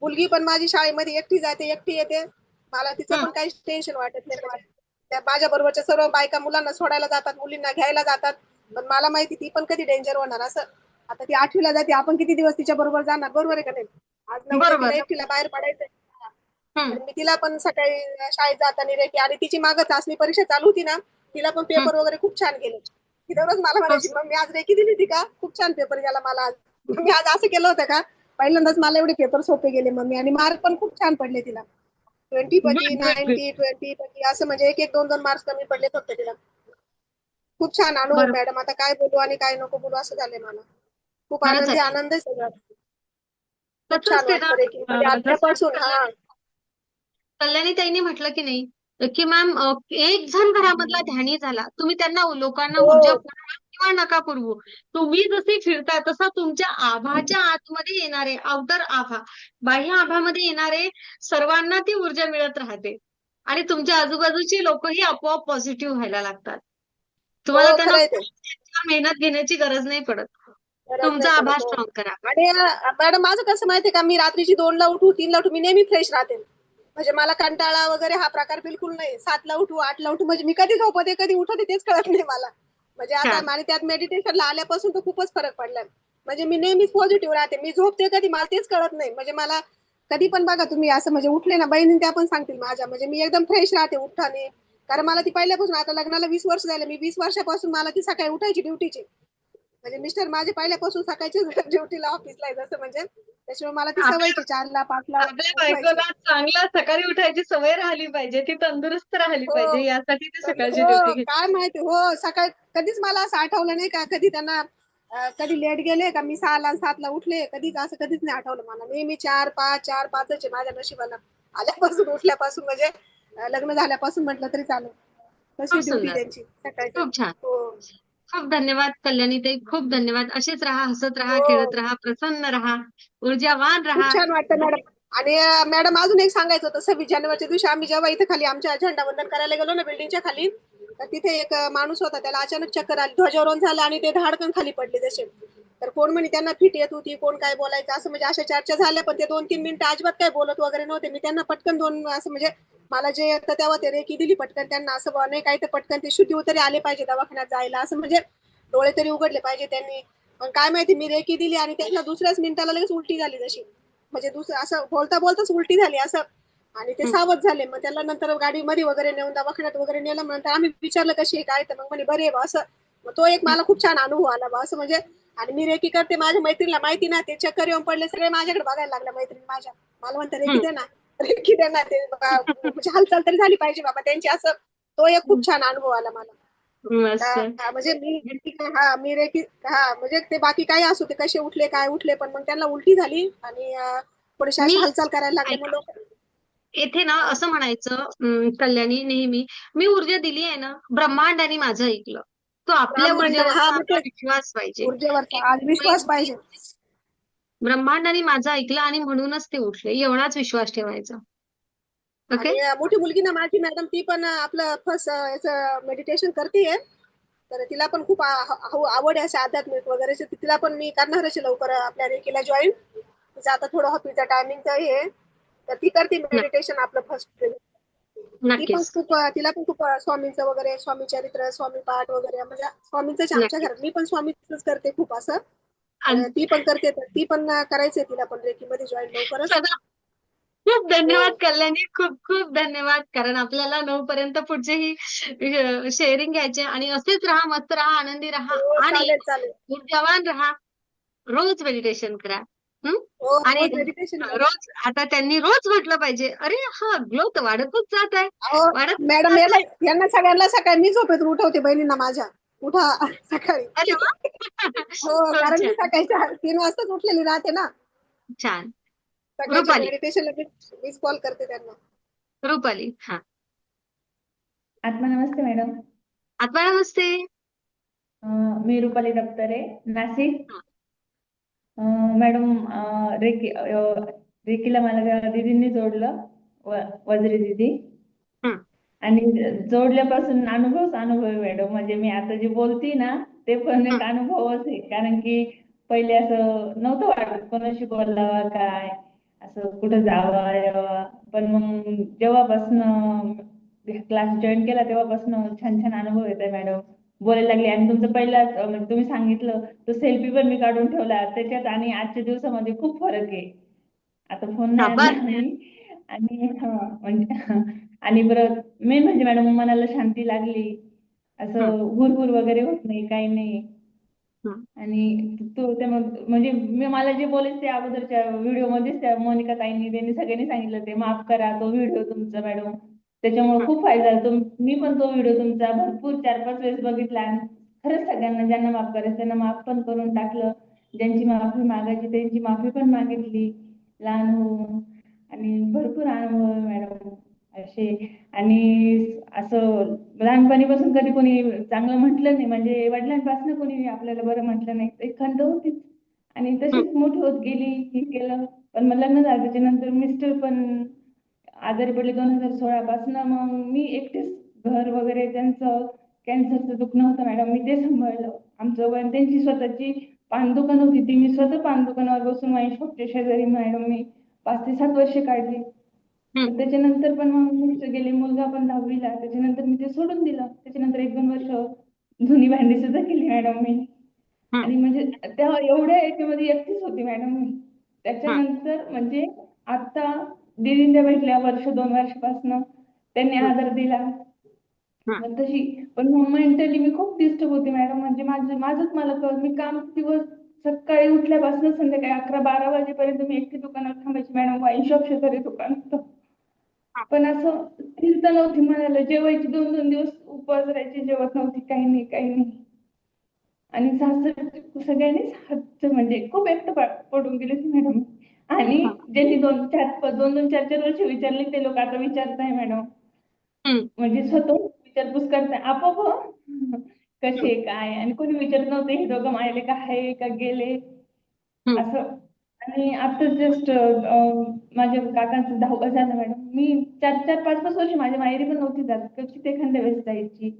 मुलगी पण माझी शाळेमध्ये एकटी जाते, एकटी येते. मला तिचं हम्म. पण काही टेन्शन वाटत नाही. म्हणजे त्या माझ्या बरोबरच्या सर्व बायका मुलांना सोडायला जातात, मुलींना घ्यायला जातात. पण मला माहिती ती पण कधी डेंजर होणार असं. आता ती 8वीला जाते, आपण किती दिवस तिच्या बरोबर जाणार, बरोबर आहे का नाही. आज ना उद्या तिला बरोबर. एकटीला बाहेर पडायचंय. हम्म. तर मी तिला पण सकाळी शाळेत जाताना रेकी. आणि तिची मागं चाचणी परीक्षा चालू होती ना, तिला पण हम्म. पेपर वगैरे खूप छान गेले. ती दररोज मला म्हणायची, असं. मग मी आज रेकी दिली होती का, खूप छान पेपर गेला मला आज. मी आज असं केलं होतं का, पहिल्यांदाच मला एवढे पेपर सोपे गेले मम्मी. आणि मार्क पण खूप छान पडले तिला. 20 पैकी गुड गुड गुड. 90, 20 पैकी असं म्हणजे एक एक 2-2 मार्क्स कमी पडले फक्त तिला. खूप छान अनुभव बरोबर. मॅडम. आता काय बोलू आणि काय नको बोलू असं झालंय मला. खूप खरंच आनंदी आहे. आनंद आहे सगळं. खूप कसं छान असते ना, वाटतं रेकी म्हणजे जसं आल्यापासून. हा. कल्याणी ताईंनी म्हटलं की नाही, की मॅम एक जण घरामधला ध्यानी झाला, तुम्ही त्यांना लोकांना ऊर्जा हो. पुरवा किंवा नका पुरवू. तुम्ही जसे फिरताय तसा तुमच्या आभाच्या आतमध्ये येणारे, आउटर आभा, बाह्य आभामध्ये येणारे सर्वांना ती ऊर्जा मिळत राहते. आणि तुमच्या आजूबाजूची लोकही आपोआप पॉझिटिव्ह व्हायला लागतात. तुम्हाला हो, त्यांना खरंय ते. मेहनत घेण्याची गरज नाही पडत. गरज नाही तुमचा आभार पडत. हो. स्ट्रॉंग करा. आणि मॅडम माझं कसं माहितीये का, मी रात्रीची 2ला उठू, 3ला उठू, मी नेहमी फ्रेश राहते. म्हणजे मला कंटाळा वगैरे हा प्रकार बिलकुल नाही. 7ला उठू, 8ला उठू, म्हणजे मी कधी झोपते, कधी उठते तेच कळत नाही मला. म्हणजे आता छान. आणि त्यात मेडिटेशनला आल्यापासून तर खूपच फरक पडलाय. म्हणजे मी नेहमीच पॉझिटिव्ह राहते. मी झोपते कधी मला तेच कळत नाही. म्हणजे मला कधी पण बघा तुम्ही असं म्हणजे उठले ना, बहिणी त्या पण सांगतील माझ्या, म्हणजे मी एकदम फ्रेश राहते उठताना. कारण मला ती पहिल्यापासून, आता लग्नाला 20 वर्ष झाले, मी 20 वर्षापासून मला ती सकाळी उठायची ड्युटीची. म्हणजे मिस्टर माझे पहिल्यापासून सकाळची ड्युटीला ऑफिसला आहे जसं म्हणजे. त्याच्यामुळे मला ती आपल्या सवयची 4ला 5ला आपल्या उठवायची. बायकोला चांगलं सकाळी उठायची सवय राहिली पाहिजे. ती तंदुरुस्त राहिली हो. पाहिजे. यासाठी ती तर सकाळची ड्युटी हो, घेते. काय माहिती. हो, सकाळी कधीच मला असं आठवलं नाही का कधी त्यांना कधी लेट गेले का मी 6ला 7ला उठले. कधीच असं कधीच नाही आठवलं मला. नेहमी 4-5 आहे माझ्या नशिबाला. आल्यापासून उठल्यापासून म्हणजे लग्न झाल्यापासून म्हटलं तरी चालेल. तशी खूप ड्युटी सुंदर. त्यांची सकाळची. खूप छान. हो. खूप धन्यवाद कल्याणीताई, खूप धन्यवाद. असेच राहा, हसत राहा, हो खेळत राहा, प्रसन्न राहा, ऊर्जावान खूप राहा. छान वाटतं मॅडम. आणि मॅडम अजून एक सांगायचं होतं, 26 जानेवारीच्या दिवशी आम्ही जेव्हा इथे खाली आमच्या झेंडावंदन करायला गेलो ना बिल्डिंगच्या खाली, तर तिथे एक माणूस होता, त्याला अचानक चक्कर आली, ध्वजारोहण झालं आणि ते धाडकन खाली पडले तसे. तर कोण म्हणे त्यांना फिट येत होती, कोण काय बोलायचं असं, म्हणजे अशा चर्चा झाल्या, पण ते 2-3 मिनिटं अजिबात काय बोलत वगैरे नव्हते. मी त्यांना पटकन दोन असं म्हणजे मला जे येतं तेव्हा ते रेकी दिली पटकन त्यांना, असं नाही काही तर पटकन ते शुद्धी तरी आले पाहिजे दवाखान्यात जायला, असं म्हणजे डोळे तरी उघडले पाहिजे त्यांनी. पण काय माहिती मी रेकी दिली आणि त्यांना दुसऱ्याच मिनिटाला लगेच उलटी झाली तशी, म्हणजे दुसरं असं बोलता बोलताच उलटी झाली असं. आणि ते हं, सावध झाले, मग त्याला नंतर गाडीमध्ये वगैरे नेऊन दवाखान्यात वगैरे नेलं. मग नंतर आम्ही विचारलं कशी आहे काय, तर मग म्हणे बरे आहे बा असं. मग तो एक हं, मला खूप छान अनुभव आला बा असं म्हणजे. आणि मी रेकी करते, माझ्या मैत्रिणीला माहिती ना, ते चक्कर येऊन पडले सगळे माझ्याकडे बघायला लागल्या मैत्रिणी माझ्या. मला म्हणतात रेकी हं, दे ना, रेकी दे ना, ते म्हणजे हालचाल तरी झाली पाहिजे बाबा त्यांची असं. तो एक हं. खूप छान अनुभव आला मला. मस्त. म्हणजे मी रेकी म्हणजे ते बाकी काही असू ते कसे उठले काय उठले, पण मग त्यांना उलटी झाली आणि थोडेसे मी असे हालचाल करायला लागले मग ऐका, लोक. येथे ना हा असं म्हणायचं, कल्याणी नेहमी, मी ऊर्जा दिली आहे ना, ब्रह्मांडाने माझं ऐकलं. तो आपल्या ब्राह्मण हा ऊर्जेवरचा मग आपला ते विश्वास पाहिजे. ऊर्जेवरचा आज विश्वास पाहिजे. ब्रह्मांडाने माझं ऐकलं आणि म्हणूनच ते उठले, एवढाच विश्वास ठेवायचा. ओके. आणि मोठी मुलगी ना माझी मॅडम, ती पण आपलं फर्स्ट याचं मेडिटेशन करतेय. तर तिला पण खूप आवड आहे असे आध्यात्मिक वगैरे, तिला पण मी करणारच आहे लवकर आपल्या रेकीला जॉईन. तिचं आता थोडं हॉबीचं टायमिंगचं हे आहे. तर ती करते मेडिटेशन आपलं फर्स्ट. ती पण नक्कीच. खूप तिला पण खूप स्वामींचं वगैरे, स्वामी चरित्र, स्वामी पाठ वगैरे, म्हणजे स्वामींचंच आहे आमच्या घरात. नक्कीच. मी पण स्वामींच करते खूप असं. आणि तर ती पण करते, तर ती पण करायचंय तिला पण रेकी मध्ये जॉईन लवकरच. सदा खूप हो धन्यवाद कल्याणी, खूप खूप धन्यवाद. कारण आपल्याला 9 पर्यंत पुढचेही शेअरिंग घ्यायचे, आणि असेच राहा, मस्त राहा, आनंदी राहा, हो आणि चालेल चालेल. ऊर्जावान राहा. रोज मेडिटेशन करा. हं? हो आणि रोज मेडिटेशन करा. रोज, आता त्यांनी रोज म्हटलं पाहिजे, अरे हा ग्लो तर वाढतच जात आहे, अहो वाढतच मॅडम, जात यांना आहे. यांना सगळ्यांना सकाळी मी झोपेतून उठवते बहिणींना माझ्या. उठा सकाळी. अरे वा. हो खूप कारण मी छान. सकाळी 3 वाजताच उठलेली राहते ना. छान. सकाळच्या रुपाली, मेडिटेशनला मीच कॉल करते त्यांना. रुपाली, हा. आत्मा नमस्ते मॅडम. आत्मा नमस्ते. मी रुपाली दप्तरे, नाशिक. हा, मॅडम, रेकीला मला दीदींनी जोडलं, वजरी दीदी. हं, आणि जोडल्यापासून अनुभवच अनुभव आहे मॅडम. म्हणजे मी आता जे बोलते ना, ते पण हं, एक अनुभवच आहे. कारण की पहिले असं नव्हतं वाटत कोणाशी बोलावं काय, असं कुठं जावं यावं. पण मग जेव्हापासनं क्लास जॉईन केला तेव्हापासून छान छान अनुभव येत आहे मॅडम. बोलायला लागले. आणि तुमचं पहिला म्हणजे तुम्ही सांगितलं तो सेल्फी पण मी काढून ठेवला त्याच्यात, आणि आजच्या दिवसामध्ये खूप फरक आहे. आता फोन नाही शाबास. आणला मी. आणि म्हणजे आणि बरं, मेन म्हणजे मॅडम मनाला शांती लागली. हं, असं हुरहुर वगैरे होत नाही, काही नाही. हं, आणि तो ते म्हणजे मी मला जे बोलायचं ते अगोदरच्या व्हिडिओ मध्येच त्या मोनिका ताईंनी त्यांनी सगळ्यांनी सांगितलं, ते माफ करा तो व्हिडिओ तुमचा मॅडम. त्याच्यामुळे हं, खूप फायदा झाला. मी पण तो व्हिडिओ तुमचा भरपूर 4-5 वेळेस बघितला. आणि खरंच सगळ्यांना ज्यांना माफ करायचं त्यांना माफ पण करून टाकलं. ज्यांची माफी मागायची त्यांची माफी पण मागितली, लहान होऊन. आणि भरपूर अनुभव आहे मॅडम असे. आणि असं लहानपणीपासून कधी कोणी चांगलं म्हटलं नाही, म्हणजे वडिलांपासून कोणी आपल्याला बरं म्हटलं नाही. एक खंत होतीच. आणि हं, तशीच मोठी होत गेली, हे केलं. पण मग लग्न झालं त्याच्यानंतर मिस्टर पण आजारी पडले 2016 पासून. मग मी एकटेच घर वगैरे, त्यांचं कॅन्सरचं दुखणं होतं मॅडम, मी ते सांभाळलं. आमचं वय त्यांची स्वतःची पान दुकान होती, ती मी स्वतः पान दुकानावर बसून माझ्या शॉपच्या शेजारी मॅडम मी 5 ते 7 वर्ष काढली. हं, पण त्याच्यानंतर पण मग मिस्टर गेले, मुलगा पण 10वीला. त्याच्यानंतर मी ते सोडून दिलं. त्याच्यानंतर 1-2 वर्ष जुनी भांडी सुद्धा केली मॅडम मी. हं, आणि म्हणजे तेव्हा एवढ्या याच्यामध्ये एकटीच होती मॅडम मी. हं, त्याच्यानंतर म्हणजे आता दीदींच्या भेटल्या 1-2 वर्षापासून त्यांनी हं, आधार दिला. हं, मग तशी पण मेंटली मी खूप डिस्टर्ब होते मॅडम. म्हणजे माझंच मला कळत, मी काम दिवस सकाळी उठल्यापासून संध्याकाळी 11-12 वाजेपर्यंत मी एकटी दुकानात थांबायची मॅडम. वाईन शॉप शेजारी दुकान होतं. हं. पण असं चिंता नव्हती मनाला. जेवायची 2-2 दिवस उपवास राहायचे, जेवत नव्हती, काही नाही काही नाही. आणि सासर सगळ्यांनीच हात म्हणजे खूप एकटं पडून गेले होते मॅडम. आणि ज्यांनी 2-4 वर्ष विचारले ते लोक आता विचारताय मॅडम. हं. म्हणजे स्वतः विचारपूस करताय आपोआप. कसे काय, आणि कोणी विचारत नव्हतं हे दोघं मायले का आहे का गेले हम्म. असं. आणि आता जस्ट माझ्या काकांचं 10वा झालं मॅडम. मी 4-5 वर्ष माझ्या माहेरी पण नव्हती जात, कधी एखाद्या वेळेस जायची.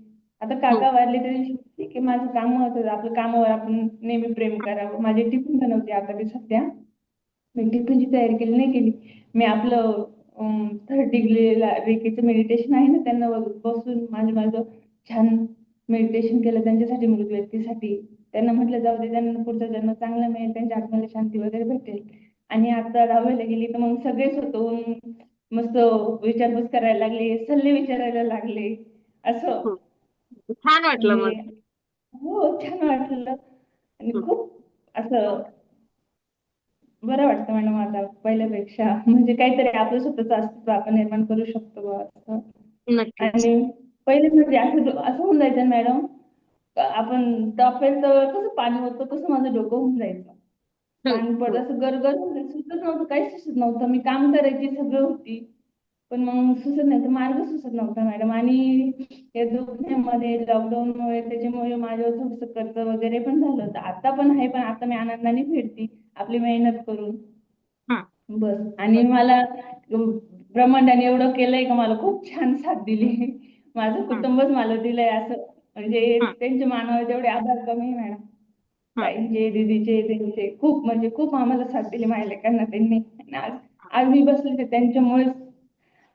आता काका वारले त्या दिवशी ठीक आहे, माझं काम होतं, आपलं कामावर आपण नेहमी प्रेम करावं. माझे टिफिन बनवते आता मी सध्या. मी टिफिनची तयारी केली नाही केली. मी आपलं 30 रेकीचं मेडिटेशन आहे ना, त्यांना बसून माझं छान मेडिटेशन केलं त्यांच्यासाठी, मृत व्यक्तीसाठी. त्यांना म्हटलं जाऊ दे, त्यांना पुढचा जन्म चांगला मिळेल, त्यांच्या आत्म्याला शांती वगैरे भेटेल. आणि आता 10वीला गेली तर मग सगळे स्वतःहून मस्त विचारपूस करायला लागले, सल्ले विचारायला लागले असं. छान वाटलं म्हणजे मग. हो, छान वाटलं. आणि हम्म. खूप असं बरं वाटतं मॅडम आता पहिल्यापेक्षा. म्हणजे काहीतरी आपलं स्वतःचं अस्तित्व आपण निर्माण करू शकतो बुवा असं. नक्कीच. आणि पहिले म्हणजे असं होऊन जायचं मॅडम, आपण तापेल तर कसं पाणी होतं तसं माझं डोकं होऊन जायचं. पाणी पडत असं गरगर सुचत नव्हतं, काहीच सुचत नव्हतं. मी काम करायची सगळं होती, पण मग सुचत नाही, मार्ग सुचत नव्हता मॅडम. आणि या दुखण्यामध्ये लॉकडाऊनमुळे त्याच्यामुळे माझ्यावर थोडंसं कर्ज वगैरे पण झालं होतं. आता पण आहे, पण आता मी आनंदाने फेडते आपली मेहनत करून. हा. बस. आणि मला ब्रह्मांडाने एवढं केलंय का मला खूप छान साथ दिली. माझं हा. कुटुंबच मला दिलंय असं. म्हणजे हा. त्यांचे मानावे तेवढे आभार कमी आहे मॅडम. हा. ताईंचे, दीदीचे, त्यांचे खूप म्हणजे खूप आम्हाला साथ दिली माझ्या लेकांना त्यांनी. आणि आज मी बसले ते त्यांच्यामुळेच.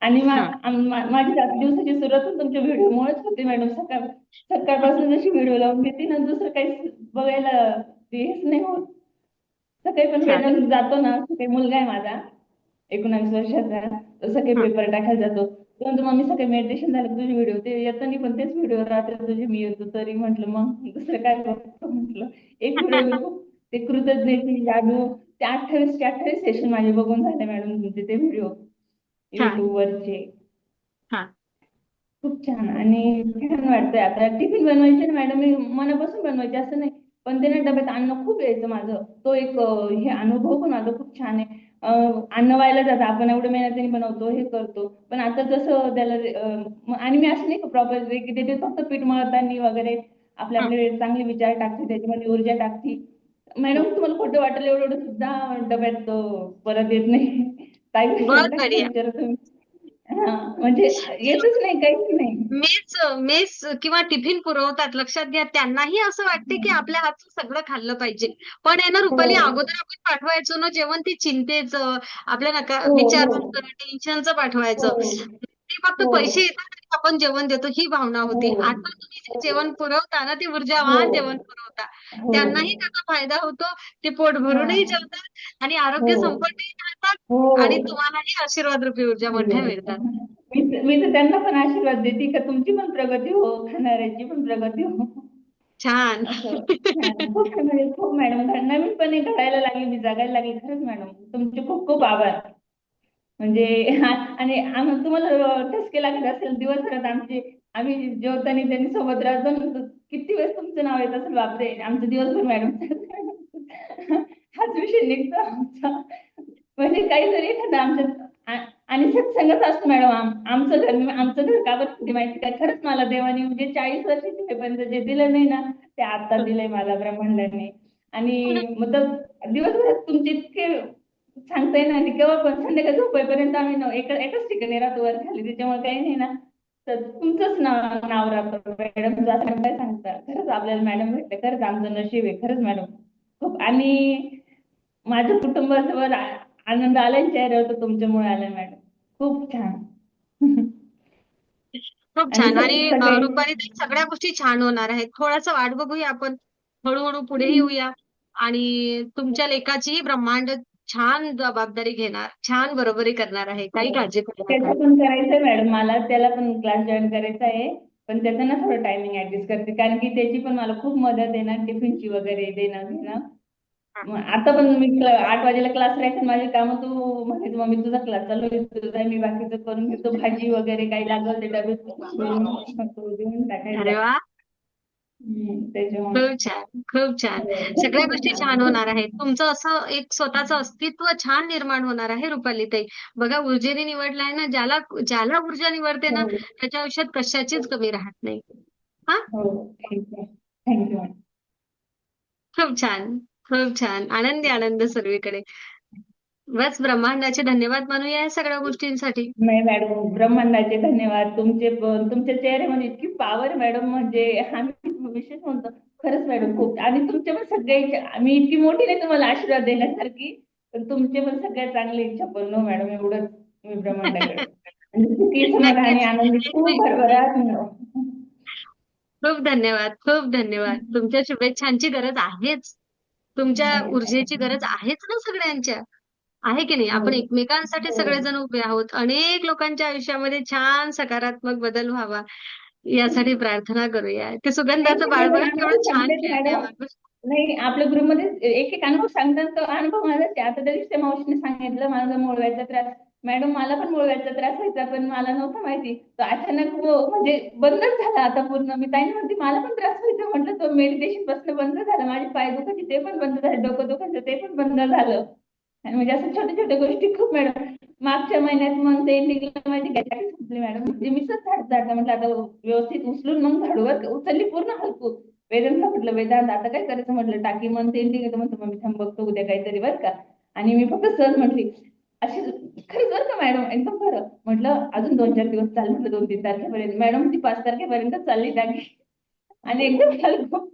आणि हा. माझी दिवसाची सुरुवात पण तुमच्या व्हिडिओमुळेच होते मॅडम. सकाळपासून जशी व्हिडिओ लावून देते ना, दुसरं काही बघायला हेच नाही होत. सकाळी पण छान. पेपर जातो ना, सकाळी मुलगा आहे माझा 19 वर्षाचा, तो सकाळी हा. पेपर टाकायला जातो. परंतु मम्मी सकाळी मेडिटेशन झालं तुझे व्हिडिओ ते येतं नाही, पण तेच व्हिडिओ रात्री तुझे मी येतो. तरी म्हटलं मग दुसरं काय बघतो म्हटलं. एक व्हिडिओ मी खूप ते कृतज्ञतेची जादू ते 28 सेशन माझे बघून झाले मॅडम तुमचे ते व्हिडिओ छान. युट्यूबवरचे. हा. खूप छान. आणि छान वाटतंय आता. टिफिन बनवायचे ना मॅडम, मी मनापासून बनवायचे असं नाही, पण ते ना डब्यात अन्न खूप यायचं माझं. तो एक हे अनुभव पण माझा खूप छान आहे. अन्न व्हायला जातं, आपण एवढं मेहनतीने बनवतो हे करतो, पण आता जसं त्याला आणि मी असं नाही प्रॉपर की ते फक्त पीठ मळताना वगैरे आपले हं. आपले चांगले विचार टाकते, त्याच्यामध्ये ऊर्जा टाकते. हं. मॅडम तुम्हाला खोटं वाटेल एवढं एवढं सुद्धा डब्यात परत येत नाही. ताई बहुत कशाला बढिया. विचारत तुम्ही. हा, म्हणजे येतच नाही, काहीच नाही. मेस मेस किंवा टिफिन पुरवतात, लक्षात घ्या, त्यांनाही असं वाटते की आपल्या हातचं सगळं खाल्लं पाहिजे. पण आहे ना रुपाली, हो अगोदर आपण पाठवायचो ना जेवण, ते चिंतेचं, आपल्या हो विचारांचं, टेन्शनचं पाठवायचं. हो ते फक्त हो पैसे येतात आणि आपण जेवण देतो ही भावना होती. हो आता तुम्ही जे जेवण पुरवता ना, ते हो ऊर्जावान जेवण पुरवता. हो त्यांनाही त्याचा फायदा होतो. ते पोट हा भरूनही जेवतात आणि हो आरोग्य संपन्नही राहतात आणि हो. तुम्हालाही आशीर्वाद रूपी ऊर्जा मोठ्या मिळतात. मी तर त्यांना पण आशीर्वाद देते का तुमची पण प्रगती हो, खाणाऱ्याची पण प्रगती हो. छान. असं छान. खूप म्हणजे खूप मॅडम नवीनपणे घडायला लागली, मी जगायला लागली. खरंच मॅडम तुमचे खूप खूप आभार. म्हणजे आणि तुम्हाला ठसके लागत असेल दिवसभरात आम्ही जेवताना त्यांनी सोबत राहतो ना, किती वेळेस तुमचं नाव येत असेल, बापरे आमचं दिवसभर मॅडम हाच विषय निघतो आमचा. म्हणजे काहीतरी एखादं आणि सत्संगच असतो मॅडम. आमचं घर का बरं किती माहिती का, खरंच मला देवाने म्हणजे 40 वर्षाची होईपर्यंत जे दिलं नाही ना, ते आता दिलंय मला ब्रह्मांडाने. आणि मग दिवसभरात तुमचे इतके सांगता येणार नाही. केव्हा पण संध्याकाळी झोपेपर्यंत आम्ही एकाच ठिकाणी राहतो, वर खाली, त्याच्यामुळे काही नाही ना. तर तुमचंच नाव राहतं मॅडम. असं काय सांगता, खरंच आपल्याला मॅडम भेटले, खरंच आमचं नशीब आहे खरंच मॅडम. खूप. आणि माझ्या कुटुंबासोबत आनंद आलाय चेहऱ्यावर, तर तुमच्यामुळे आलाय मॅडम. खूप छान. खूप आणि छान. आणि सगळे रुपाली ताई, सगळ्या गोष्टी छान होणार आहेत. थोडासा वाट बघूया आपण, हळूहळू पुढे येऊया आणि तुमच्या लेकाचीही ब्रह्मांड छान जबाबदारी घेणार, छान बरोबरी करणार आहे. काही काळजी करू नका. त्याचं पण करायचंय मॅडम मला, त्याला पण क्लास जॉईन करायचा आहे. पण त्याचं ना थोडं टायमिंग ऍडजस्ट करते, कारण की त्याची पण मला खूप मदत आहे ना, टिफिनची वगैरे देणं घेणं. मग आता पण मी 8 वाजेला क्लास राहायचं, माझे काम तू म्हणायचं मम्मी तुझा क्लास चालू आहे, तुझा मी बाकीचं करून घेतो, भाजी वगैरे काही लागलं ते डबे देऊन अरे टाकायचं. वा, त्याच्यामुळे खूप छान, खूप छान. सगळ्या गोष्टी छान होणार आहेत. तुमचं असं एक स्वतःचं अस्तित्व छान निर्माण होणार आहे रुपाली ताई. बघा, ऊर्जेने निवडलाय ना, ज्याला ज्याला ऊर्जा निवडते ना, हो त्याच्या आयुष्यात कशाचीच कमी राहत नाही. हा, हो ठीक आहे. Thank you madam. खूप छान, खूप छान. आनंदी आनंद सर्वीकडे. बस ब्रह्मांडाचे धन्यवाद मानूया या सगळ्या गोष्टींसाठी. नाही मॅडम, ब्रह्मांडाचे धन्यवाद. तुमचे तुमच्या चेहऱ्यामध्ये इतकी पावर मॅडम, म्हणजे आम्ही विशेष म्हणतो. खरंच मॅडम खूप. आणि तुमचे पण सगळे, मी इतकी मोठी नाही तुम्हाला आशीर्वाद देण्यासारखी, पण तुमचे पण सगळ्या चांगली इच्छा पूर्ण मॅडम, एवढंच मी ब्रह्मांडाकडे. म्हणजे सुखी समाधानी नक्कीच. आनंदी खूप भरभराट मॅडम. खूप धन्यवाद, खूप धन्यवाद. तुमच्या शुभेच्छांची गरज आहेच. तुमच्या नाही ऊर्जेची गरज मॅडम. आहेच ना सगळ्यांच्या. आहे की नाही? हो आपण एकमेकांसाठी हो सगळेजण उभे आहोत. अनेक लोकांच्या आयुष्यामध्ये छान सकारात्मक बदल व्हावा यासाठी प्रार्थना करूया. ते सुगंधाचं बाळ बघा अनुभव केवढं छान सांगतेच खेळतंय मॅडम. मागून. नाही, आपल्या ग्रुपमध्ये एक एक अनुभव सांगतात, तो अनुभव माझाच आहे. आता तरी त्या मावशीने सांगितलं माझा मूळव्याधीचा त्रास. मॅडम, मला पण मूळव्याधीचा त्रास व्हायचा, पण मला नव्हतं माहिती. तो अचानक म्हणजे बंदच झाला आता पूर्ण. मी ताई म्हणते मला पण त्रास व्हायचा, म्हटलं तो मेडिटेशन पासून बंद झालं. माझे पाय दुखायचे ते पण बंद झाले, डोकं दुखायचं ते पण बंद झालं. आणि म्हणजे असं छोट्या छोट्या गोष्टी खूप मॅडम. मागच्या महिन्यात मंथ एंडिंगला माझी गॅस संपली मॅडम. म्हणजे मीच झाडता म्हटलं आता व्यवस्थित उचलून मग झाडूवर उचलली पूर्ण हलकू. वेदांतला म्हटलं, वेदांत आता काय करायचं म्हटलं, टाकी मन एंडिंग येतं म्हणतो, मग मी थांब बघतो उद्या काहीतरी बरं का. आणि मी फक्त सहज म्हटली अशी, खरंच बरं का मॅडम, एकदम खरं म्हटलं. अजून 2-4 दिवस चालू म्हटलं, 2-3 तारखेपर्यंत. मॅडम ती 5 तारखेपर्यंत चालली टाकी. आणि एकदम हलकं.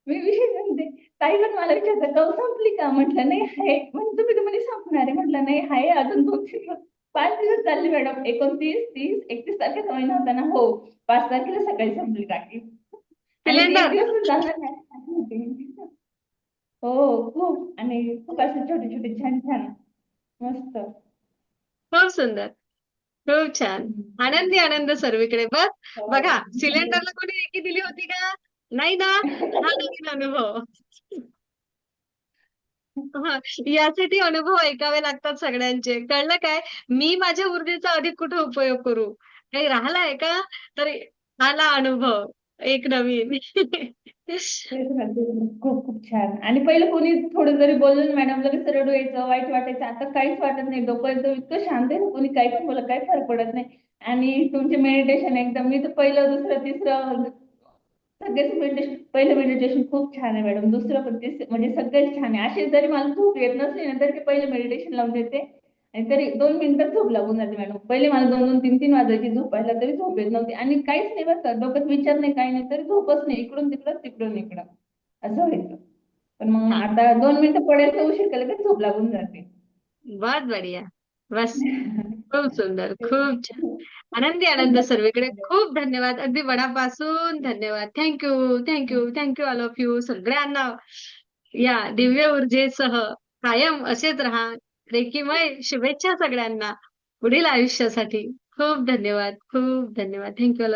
मी विषय म्हणते, ताई पण मला विचारतात कौ संपली का, म्हटलं नाही आहे. म्हणजे तुम्ही तर म्हणे संपणार आहे, म्हटलं नाही आहे अजून 2-3 दिवस. 5 दिवस चालली मॅडम. 29, 30, 31 तारखेचा महिना होता ना, हो 5 तारखेला सकाळी संपली टाकी. आणि ती एक सिलेंडर. दिवस पण जाणार नाही. हो खूप. आणि खूप असे छोटे छोटे छान छान मस्त. खूप सुंदर. खूप छान. आनंदी आनंद सर्वीकडे. बघ, बघा हो. सिलेंडरला कोणी एकी दिली होती का? नाही ना? हा नवीन अनुभव. हां, यासाठी अनुभव ऐकावे लागतात सगळ्यांचे. कळलं काय? मी माझ्या ऊर्जेचा अधिक कुठे उपयोग करू? काही राहिलाय का? तर आला अनुभव एक नवीन. तेच ना, तेच ना. खूप खूप छान. आणि पहिलं कोणी थोडं जरी बोललं ना मॅडम, लगेच रडू यायचं, वाईट वाटायचं. आता काहीच वाटत नाही. डोकं एकदम इतकं शांत आहे ना, कोणी काही पण बोललं काही फरक पडत नाही. आणि तुमचे मेडिटेशन एकदम, मी तर पहिलं, दुसरं, तिसरं सगळेच मेडिटेशन, पहिलं मेडिटेशन खूप छान आहे मॅडम. दुसरं पण म्हणजे सगळेच छान आहे. असे जरी मला झोप येत नसली ना, तरी ते पहिले मेडिटेशन लावून देते. आणि तरी 2 मिनिटात झोप लागून जाते मॅडम. पहिले मला 2-2, 3-3 वाजायची झोपायला, तरी झोप येत नव्हती. आणि काहीच नाही बरं का, डोक्यात विचार नाही, काही नाही, तरी झोपच नाही. इकडून तिकडं, तिकडून इकडं असं व्हायचं. पण मग छान. आता 2 मिनिटं पडायचं उशीर केलं की झोप लागून जाते. बहुत बढ़िया. बस. खूप सुंदर. खूप छान. आनंदी आनंद सर्वीकडे. खूप धन्यवाद. अगदी मनापासून धन्यवाद. Thank you, thank you, thank you all of you सगळ्यांना. या दिव्य ऊर्जेसह कायम असेच राहा. रेकीमय शुभेच्छा सगळ्यांना पुढील आयुष्यासाठी. खूप धन्यवाद. खूप धन्यवाद. Thank you all.